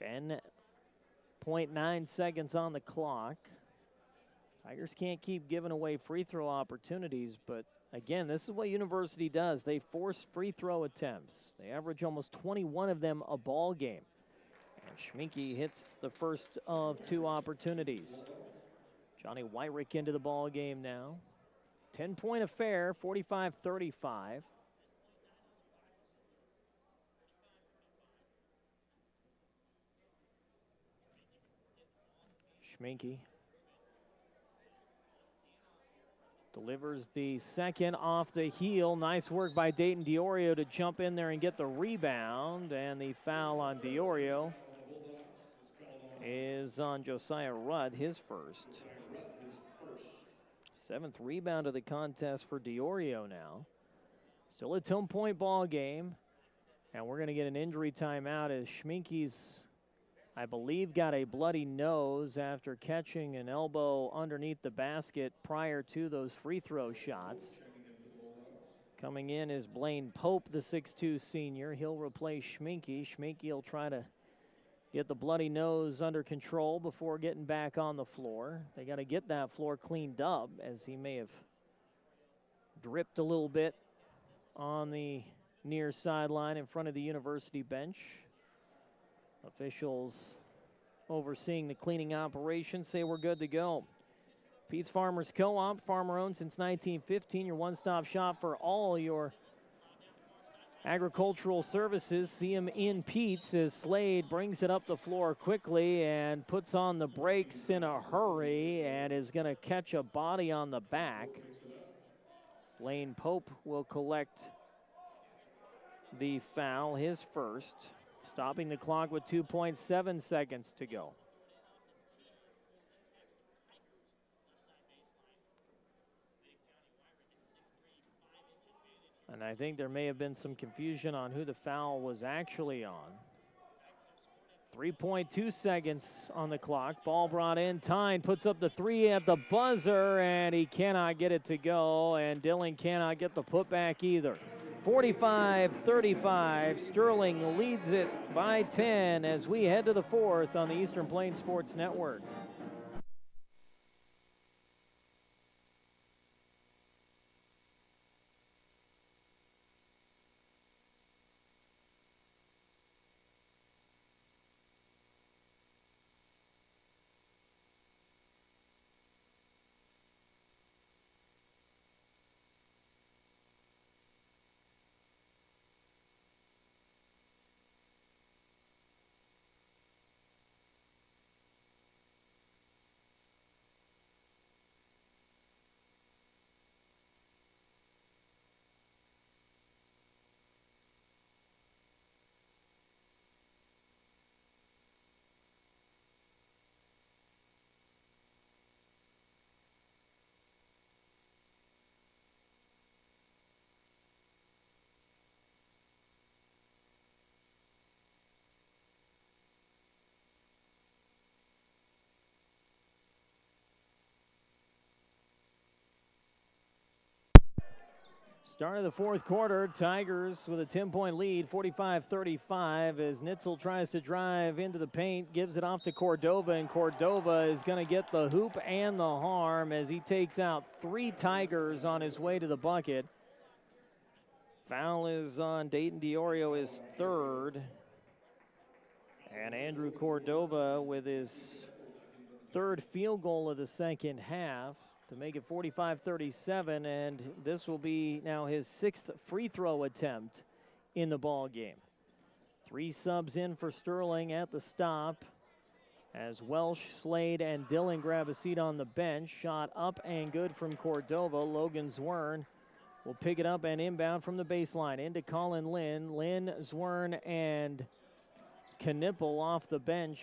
10.9 seconds on the clock. Tigers can't keep giving away free throw opportunities, but again, this is what University does. They force free throw attempts. They average almost 21 of them a ball game. And Schminke hits the first of 2 opportunities. Johnny Wyrick into the ball game now. 10-point affair, 45-35. Schminke delivers the second off the heel. Nice work by Dayton DiOrio to jump in there and get the rebound. And the foul on DiOrio is on Josiah Rudd, his first. 7th rebound of the contest for DiOrio now. Still a 10-point ball game. And we're going to get an injury timeout as Schminke's, I believe, got a bloody nose after catching an elbow underneath the basket prior to those free throw shots. Coming in is Blaine Pope, the 6'2 senior. He'll replace Schminke. Schminke will try to get the bloody nose under control before getting back on the floor. They got to get that floor cleaned up, as he may have dripped a little bit on the near sideline in front of the University bench. Officials overseeing the cleaning operation say we're good to go. Pete's Farmers Co-op, farmer-owned since 1915, your one-stop shop for all your agricultural services. See him in Pete's as Slade brings it up the floor quickly and puts on the brakes in a hurry and is going to catch a body on the back. Blaine Pope will collect the foul, his first, stopping the clock with 2.7 seconds to go. And I think there may have been some confusion on who the foul was actually on. 3.2 seconds on the clock. Ball brought in. Tyne puts up the 3 at the buzzer, and he cannot get it to go. And Dillon cannot get the putback either. 45-35. Sterling leads it by 10 as we head to the 4th on the Eastern Plains Sports Network. Start of the 4th quarter, Tigers with a 10-point lead, 45-35, as Nitzel tries to drive into the paint, gives it off to Cordova, and Cordova is going to get the hoop and the harm as he takes out 3 Tigers on his way to the bucket. Foul is on Dayton DiOrio, his 3rd. And Andrew Cordova with his 3rd field goal of the second half to make it 45-37, and this will be now his 6th free throw attempt in the ball game. 3 subs in for Sterling at the stop, as Welsh, Slade, and Dillon grab a seat on the bench. Shot up and good from Cordova. Logan Zwern will pick it up and inbound from the baseline into Colin Lynn. Lynn, Zwern, and Knippel off the bench.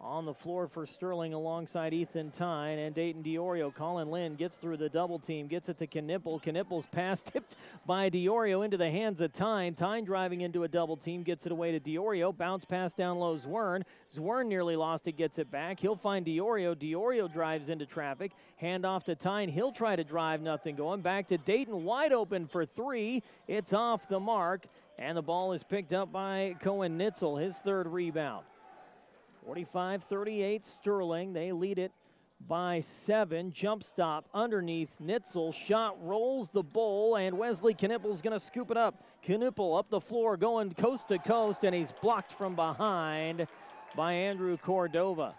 On the floor for Sterling alongside Ethan Tyne and Dayton DiOrio. Colin Lynn gets through the double team, gets it to Knippel. Knippel's pass tipped by DiOrio into the hands of Tyne. Tyne driving into a double team, gets it away to DiOrio. Bounce pass down low, Zwern. Zwern nearly lost it, gets it back. He'll find DiOrio. DiOrio drives into traffic. Hand off to Tyne. He'll try to drive, nothing going. Back to Dayton, wide open for 3. It's off the mark, and the ball is picked up by Cohen Nitzel, his 3rd rebound. 45-38 Sterling. They lead it by 7. Jump stop underneath Nitzel. Shot rolls the bowl, and Wesley Knippel's going to scoop it up. Knippel up the floor going coast to coast, and he's blocked from behind by Andrew Cordova.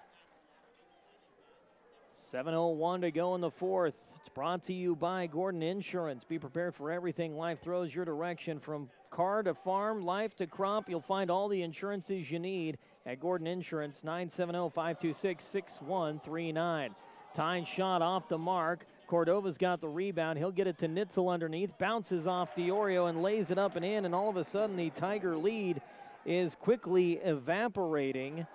7:01 to go in the 4th. It's brought to you by Gordon Insurance. Be prepared for everything life throws your direction. From car to farm, life to crop, you'll find all the insurances you need at Gordon Insurance. 970-526-6139. Tyne shot off the mark. Cordova's got the rebound. He'll get it to Nitzel underneath. Bounces off DiOrio and lays it up and in. And all of a sudden the Tiger lead is quickly evaporating.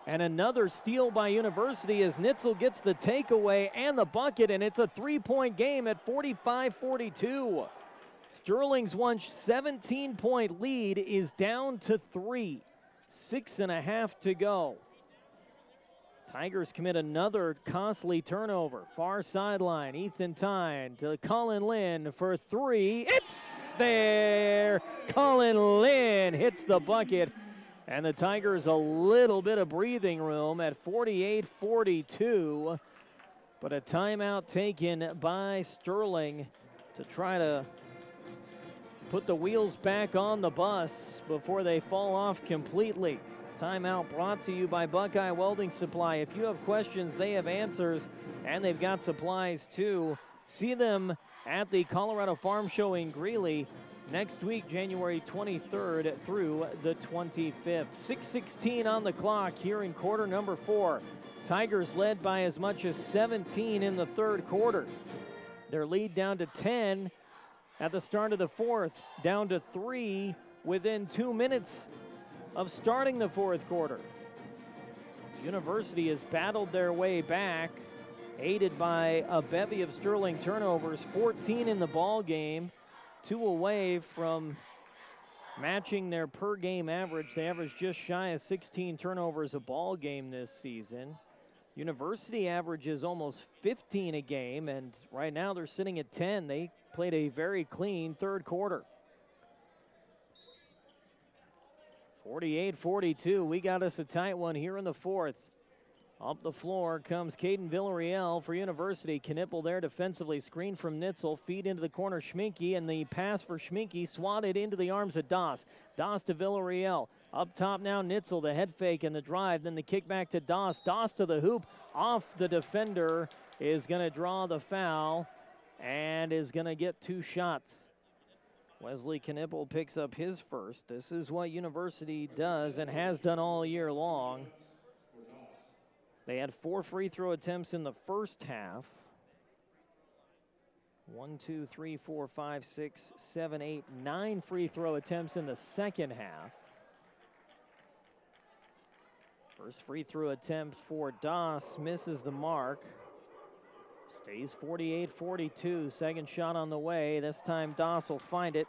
And another steal by University as Nitzel gets the takeaway and the bucket. And it's a 3-point game at 45-42. Sterling's 17-point lead is down to 3. 6.5 to go. Tigers commit another costly turnover. Far sideline, Ethan Tyne to Colin Lynn for 3. It's there! Colin Lynn hits the bucket, and the Tigers a little bit of breathing room at 48-42. But a timeout taken by Sterling to try to put the wheels back on the bus before they fall off completely. Timeout brought to you by Buckeye Welding Supply. If you have questions, they have answers, and they've got supplies too. See them at the Colorado Farm Show in Greeley next week, January 23rd through the 25th. 6:16 on the clock here in quarter number 4. Tigers led by as much as 17 in the 3rd quarter. Their lead down to 10 at the start of the 4th, down to 3 within 2 minutes of starting the 4th quarter. University has battled their way back, aided by a bevy of Sterling turnovers, 14 in the ball game, 2 away from matching their per game average. They average just shy of 16 turnovers a ball game this season. University averages almost 15 a game, and right now they're sitting at 10. They played a very clean 3rd quarter. 48-42. We got us a tight one here in the 4th. Up the floor comes Caden Villarreal for University. Knippel there defensively, screen from Nitzel. Feed into the corner, Schminke, and the pass for Schminke swatted into the arms of Doss. Doss to Villarreal. Up top now, Nitzel, the head fake and the drive, then the kick back to Doss. Doss to the hoop, off the defender, is going to draw the foul and is going to get 2 shots. Wesley Knippel picks up his first. This is what University does and has done all year long. They had 4 free throw attempts in the first half. 1, 2, 3, 4, 5, 6, 7, 8, 9 free throw attempts in the second half. First free throw attempt for Doss misses the mark. Stays 48-42. Second shot on the way. This time Doss will find it.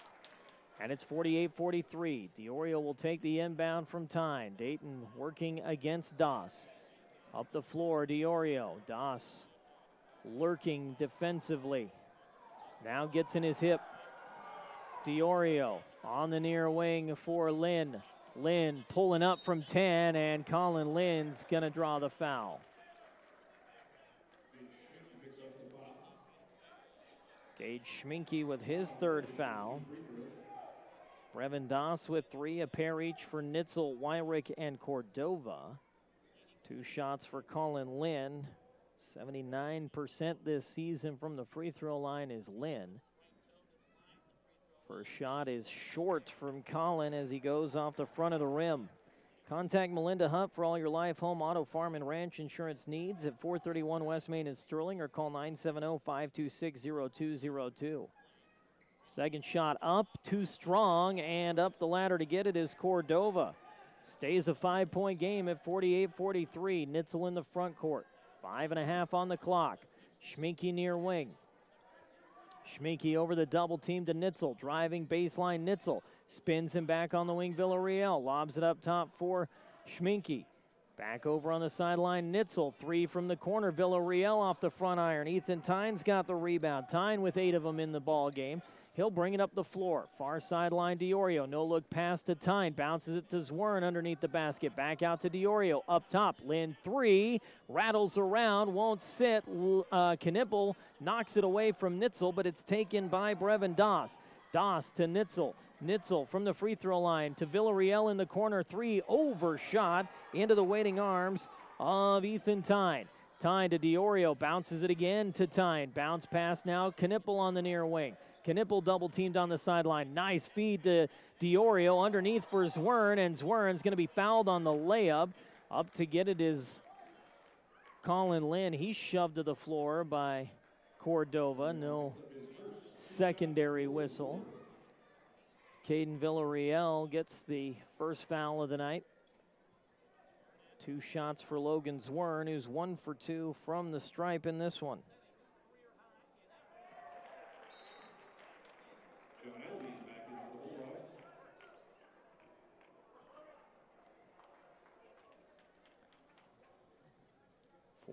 And it's 48-43. DiOrio will take the inbound from Tyne. Dayton working against Doss. Up the floor, DiOrio. Doss lurking defensively. Now gets in his hip. DiOrio on the near wing for Lynn. Lynn pulling up from 10, and Colin Lynn's going to draw the foul. Gage Schminke with his 3rd foul. Brevin Doss with 3, a pair each for Nitzel, Wyrick, and Cordova. 2 shots for Colin Lynn. 79% this season from the free throw line is Lynn. First shot is short from Colin as he goes off the front of the rim. Contact Melinda Hutt for all your life, home, auto, farm, and ranch insurance needs at 431 West Main in Sterling, or call 970-526-0202. Second shot up, too strong, and up the ladder to get it is Cordova. Stays a 5-point game at 48-43. Nitzel in the front court. 5.5 on the clock. Schminke near wing. Schminke over the double team to Nitzel. Driving baseline Nitzel. Spins him back on the wing, Villarreal. Lobs it up top for Schminke. Back over on the sideline, Nitzel. 3 from the corner. Villarreal off the front iron. Ethan Tynes got the rebound. Tyne with 8 of them in the ball game. He'll bring it up the floor. Far sideline, Diorio. No look pass to Tyne. Bounces it to Zwern underneath the basket. Back out to Diorio. Up top, Lynn 3. Rattles around, won't sit. Knippel knocks it away from Nitzel, but it's taken by Brevin Doss. Doss to Nitzel. Nitzel from the free throw line to Villarreal in the corner. 3 overshot into the waiting arms of Ethan Tyne. Tyne to Diorio. Bounces it again to Tyne. Bounce pass now. Knippel on the near wing. Knippel double teamed on the sideline. Nice feed to Diorio underneath for Zwern, and Zwern's going to be fouled on the layup. Up to get it is Colin Lynn. He's shoved to the floor by Cordova. No secondary whistle. Caden Villarreal gets the first foul of the night. 2 shots for Logan Zwern, who's 1 for 2 from the stripe in this one.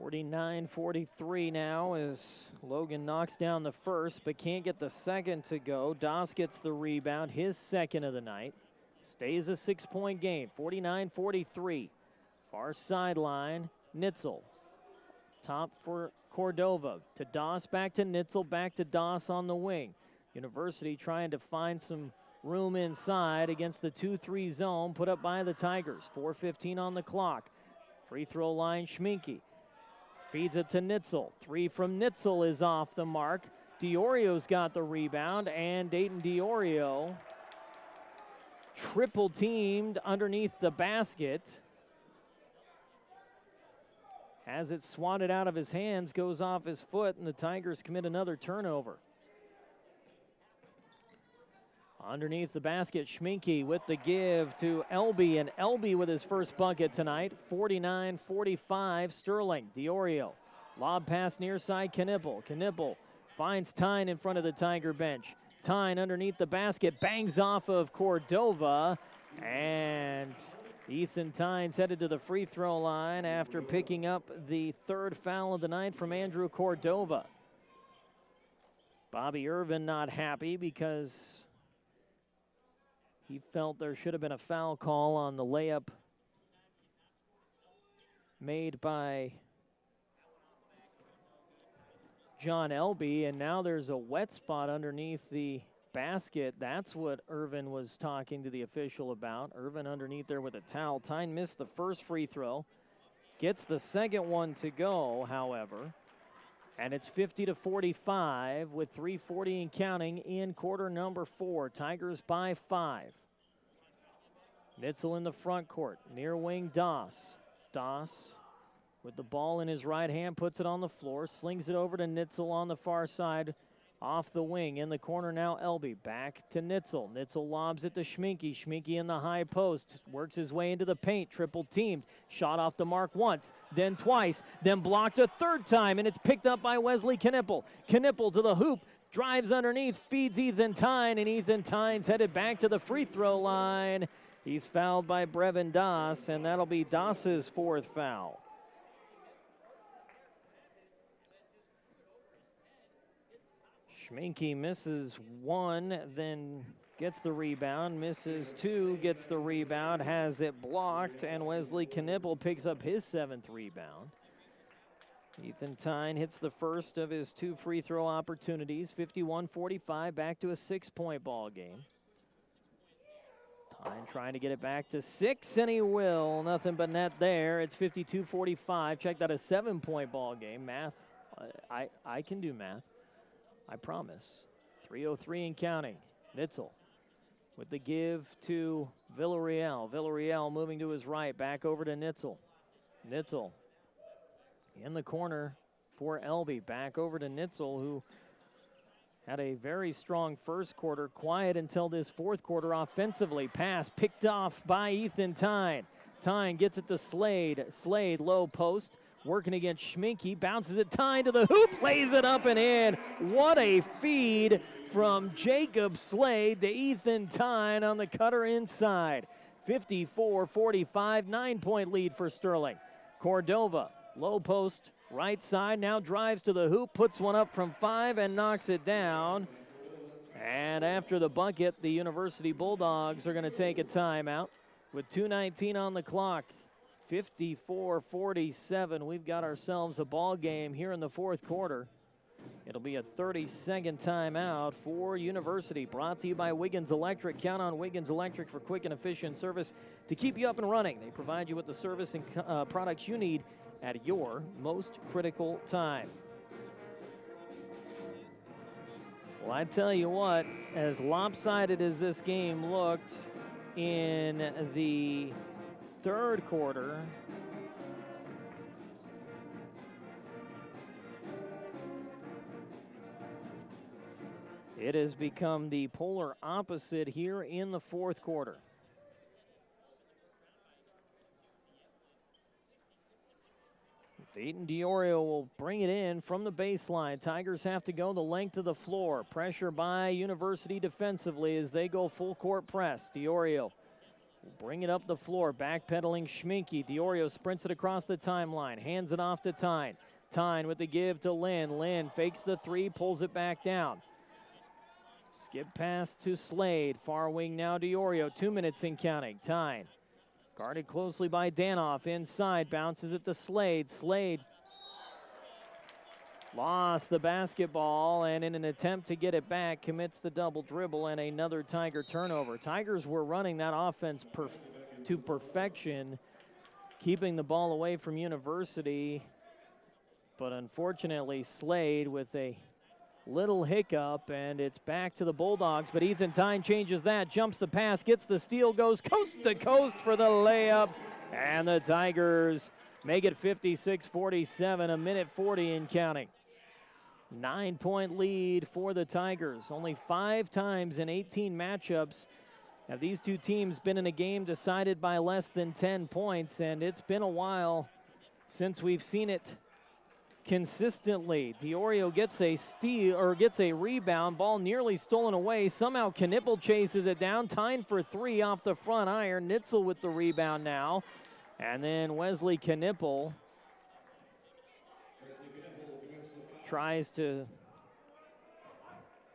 49-43 now as Logan knocks down the first but can't get the second to go. Doss gets the rebound, his second of the night. Stays a 6-point game, 49-43. Far sideline, Nitzel. Top for Cordova. To Doss, back to Nitzel, back to Doss on the wing. University trying to find some room inside against the 2-3 zone put up by the Tigers. 4:15 on the clock. Free throw line, Schminke. Feeds it to Nitzel. 3 from Nitzel is off the mark. Diorio's got the rebound, and Dayton Diorio triple teamed underneath the basket. As it swatted out of his hands, goes off his foot, and the Tigers commit another turnover. Underneath the basket, Schminke with the give to Elby, and Elby with his first bucket tonight. 49-45 Sterling. Diorio. Lob pass near side, Knippel. Knippel finds Tyne in front of the Tiger bench. Tyne underneath the basket, bangs off of Cordova, and Ethan Tynes headed to the free throw line after picking up the third foul of the night from Andrew Cordova. Bobby Irvin not happy because he felt there should have been a foul call on the layup made by John Elby, and now there's a wet spot underneath the basket. That's what Irvin was talking to the official about. Irvin underneath there with a towel. Tyne missed the first free throw. Gets the second one to go, however. And it's 50-45 with 3:40 and counting in quarter number 4. Tigers by 5. Nitzel in the front court. Near wing, Doss. Doss with the ball in his right hand, puts it on the floor, slings it over to Nitzel on the far side, off the wing. In the corner now, Elby. Back to Nitzel. Nitzel lobs it to Schminke. Schminke in the high post. Works his way into the paint. Triple teamed. Shot off the mark once, then twice, then blocked a third time, and it's picked up by Wesley Knippel. Knippel to the hoop. Drives underneath. Feeds Ethan Tyne, and Ethan Tyne's headed back to the free throw line. He's fouled by Brevin Doss, and that'll be Doss's 4th foul. Schminke misses 1, then gets the rebound, misses 2, gets the rebound, has it blocked, and Wesley Knippel picks up his 7th rebound. Ethan Tyne hits the first of his 2 free throw opportunities. 51-45, back to a 6-point ball game. Tyne trying to get it back to 6, and he will. Nothing but net there. It's 52-45. Check that, a 7-point ball game. Math, I can do math. I promise. 3:03 and counting. Nitzel with the give to Villarreal. Villarreal moving to his right, back over to Nitzel. Nitzel in the corner for Elby. Back over to Nitzel, who had a very strong first quarter, quiet until this fourth quarter offensively. Pass picked off by Ethan Tyne. Tyne gets it to Slade. Slade low post, working against Schminke. Bounces it, Tyne to the hoop, lays it up and in. What a feed from Jacob Slade to Ethan Tyne on the cutter inside. 54-45, 9-point lead for Sterling. Cordova, low post, right side, now drives to the hoop, puts one up from 5 and knocks it down. And after the bucket, the University Bulldogs are going to take a timeout with 2:19 on the clock. 54-47, we've got ourselves a ball game here in the fourth quarter. It'll be a 30-second timeout for University. Brought to you by Wiggins Electric. Count on Wiggins Electric for quick and efficient service to keep you up and running. They provide you with the service and products you need at your most critical time. Well, I tell you what, as lopsided as this game looked in the third quarter, it has become the polar opposite here in the fourth quarter. Dayton DeOrio will bring it in from the baseline. Tigers have to go the length of the floor. Pressure by University defensively as they go full court press. DeOrio will bring it up the floor, backpedaling Schminke. DeOrio sprints it across the timeline, hands it off to Tyne. Tyne with the give to Lynn. Lynn fakes the three, pulls it back down. Skip pass to Slade. Far wing now DeOrio. 2 minutes in counting. Tyne guarded closely by Danoff. Inside, bounces it to Slade. Slade lost the basketball, and in an attempt to get it back, commits the double dribble and another Tiger turnover. Tigers were running that offense to perfection, keeping the ball away from University. But unfortunately, Slade with a little hiccup, and it's back to the Bulldogs. But Ethan Tyne changes that, jumps the pass, gets the steal, goes coast to coast for the layup. And the Tigers make it 56-47, a minute 40 in counting. 9-point lead for the Tigers. Only 5 times in 18 matchups have these two teams been in a game decided by less than 10 points, and it's been a while since we've seen it consistently. DeOrio gets a steal, or gets a rebound, ball nearly stolen away. Somehow Knipple chases it down. Tyne for 3 off the front iron. Nitzel with the rebound now. And then Wesley Knipple tries to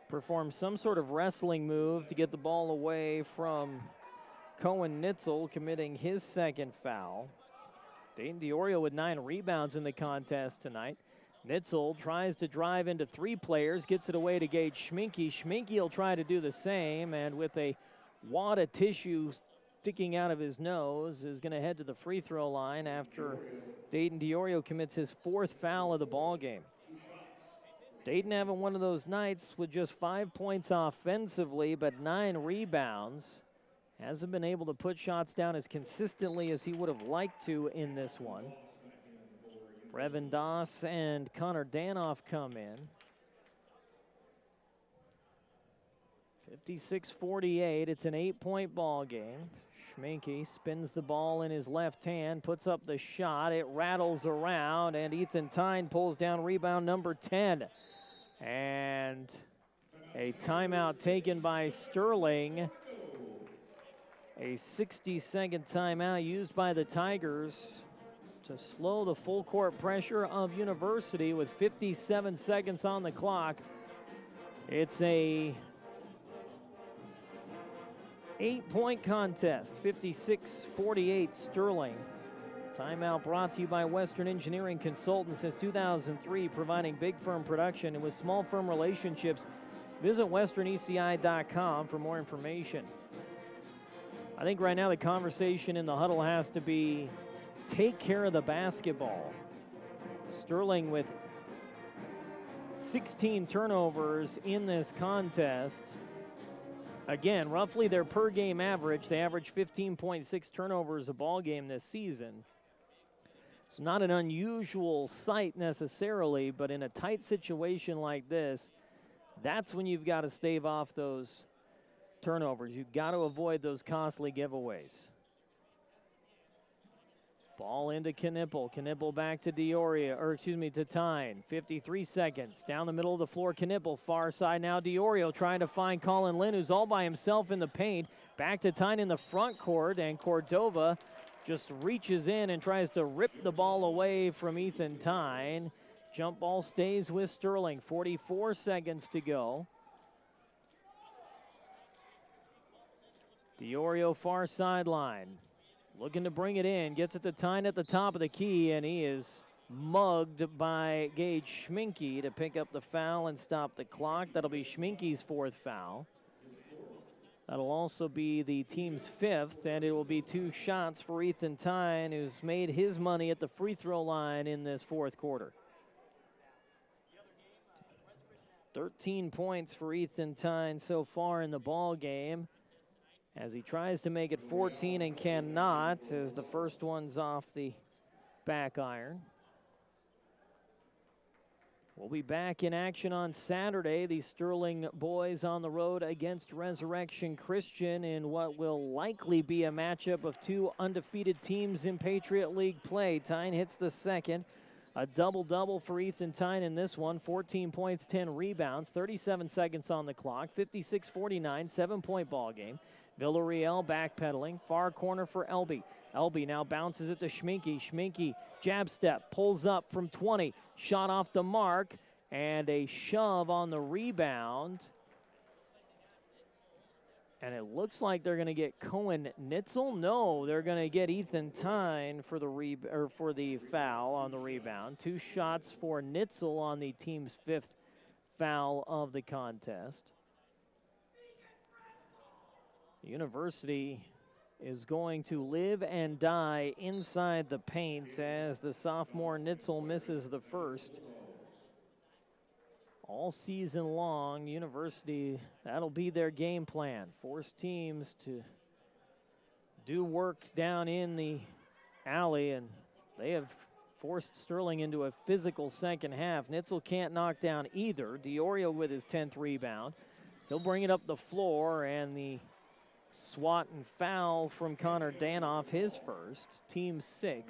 perform some sort of wrestling move to get the ball away from Cohen Nitzel, committing his second foul. Dayton DeOrio with 9 rebounds in the contest tonight. Nitzel tries to drive into 3 players, gets it away to Gage Schminke. Schminke will try to do the same, and with a wad of tissue sticking out of his nose, is going to head to the free throw line after Dayton DeOrio commits his 4th foul of the ball game. Dayton having one of those nights with just 5 points offensively, but 9 rebounds. Hasn't been able to put shots down as consistently as he would have liked to in this one. Brevin Doss and Connor Danoff come in. 56-48, it's an 8-point ball game. Schminke spins the ball in his left hand, puts up the shot, it rattles around, and Ethan Tyne pulls down rebound number 10. And a timeout taken by Sterling. A 60-second timeout used by the Tigers to slow the full court pressure of University with 57 seconds on the clock. It's a 8-point contest, 56-48 Sterling. Timeout brought to you by Western Engineering Consultants since 2003, providing big firm production and with small firm relationships. Visit westerneci.com for more information. I think right now the conversation in the huddle has to be take care of the basketball. Sterling with 16 turnovers in this contest. Again, roughly their per-game average. They average 15.6 turnovers a ball game this season. It's not an unusual sight necessarily, but in a tight situation like this, that's when you've got to stave off those turnovers. You've got to avoid those costly giveaways. Ball into Knipple. Knipple back to to Tyne. 53 seconds. Down the middle of the floor, Knipple. Far side now, Diorio trying to find Colin Lynn, who's all by himself in the paint. Back to Tyne in the front court, and Cordova just reaches in and tries to rip the ball away from Ethan Tyne. Jump ball stays with Sterling. 44 seconds to go. Diorio far sideline. Looking to bring it in. Gets it to Tyne at the top of the key, and he is mugged by Gage Schminke to pick up the foul and stop the clock. That'll be Schminke's fourth foul. That'll also be the team's fifth, and it will be 2 shots for Ethan Tyne, who's made his money at the free throw line in this fourth quarter. 13 points for Ethan Tyne so far in the ball game, as he tries to make it 14 and cannot, as the first one's off the back iron. We'll be back in action on Saturday. The Sterling boys on the road against Resurrection Christian in what will likely be a matchup of 2 undefeated teams in Patriot League play. Tyne hits the second. A double-double for Ethan Tyne in this one. 14 points, 10 rebounds, 37 seconds on the clock, 56-49, 7-point ball game. Villarreal backpedaling, far corner for Elby. Elby now bounces it to Schminke. Schminke, jab step, pulls up from 20. Shot off the mark, and a shove on the rebound. And it looks like they're going to get Cohen Nitzel. No, they're going to get Ethan Tyne for the foul on the rebound. 2 shots for Nitzel on the team's 5th foul of the contest. The University is going to live and die inside the paint as the sophomore Nitzel misses the first. All season long, University, that'll be their game plan. Force teams to do work down in the alley, and they have forced Sterling into a physical second half. Nitzel can't knock down either. Diorio with his 10th rebound. He'll bring it up the floor, and the swat and foul from Connor Danoff, his first, team 6th.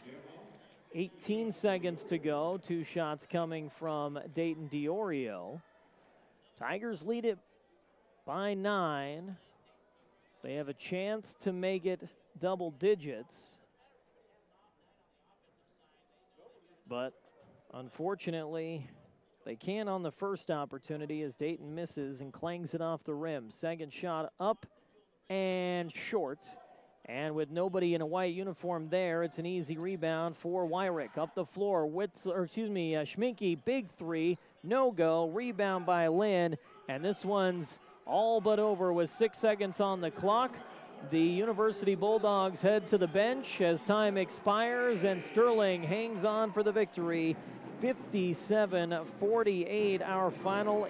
18 seconds to go. 2 shots coming from Dayton Diorio. Tigers lead it by 9. They have a chance to make it double digits. But unfortunately, they can't on the first opportunity as Dayton misses and clangs it off the rim. Second shot up and short. And with nobody in a white uniform there, it's an easy rebound for Wyrick. Up the floor, Schminke, big 3, no go. Rebound by Lynn, and this one's all but over with 6 seconds on the clock. The University Bulldogs head to the bench as time expires, and Sterling hangs on for the victory. 57-48, our final.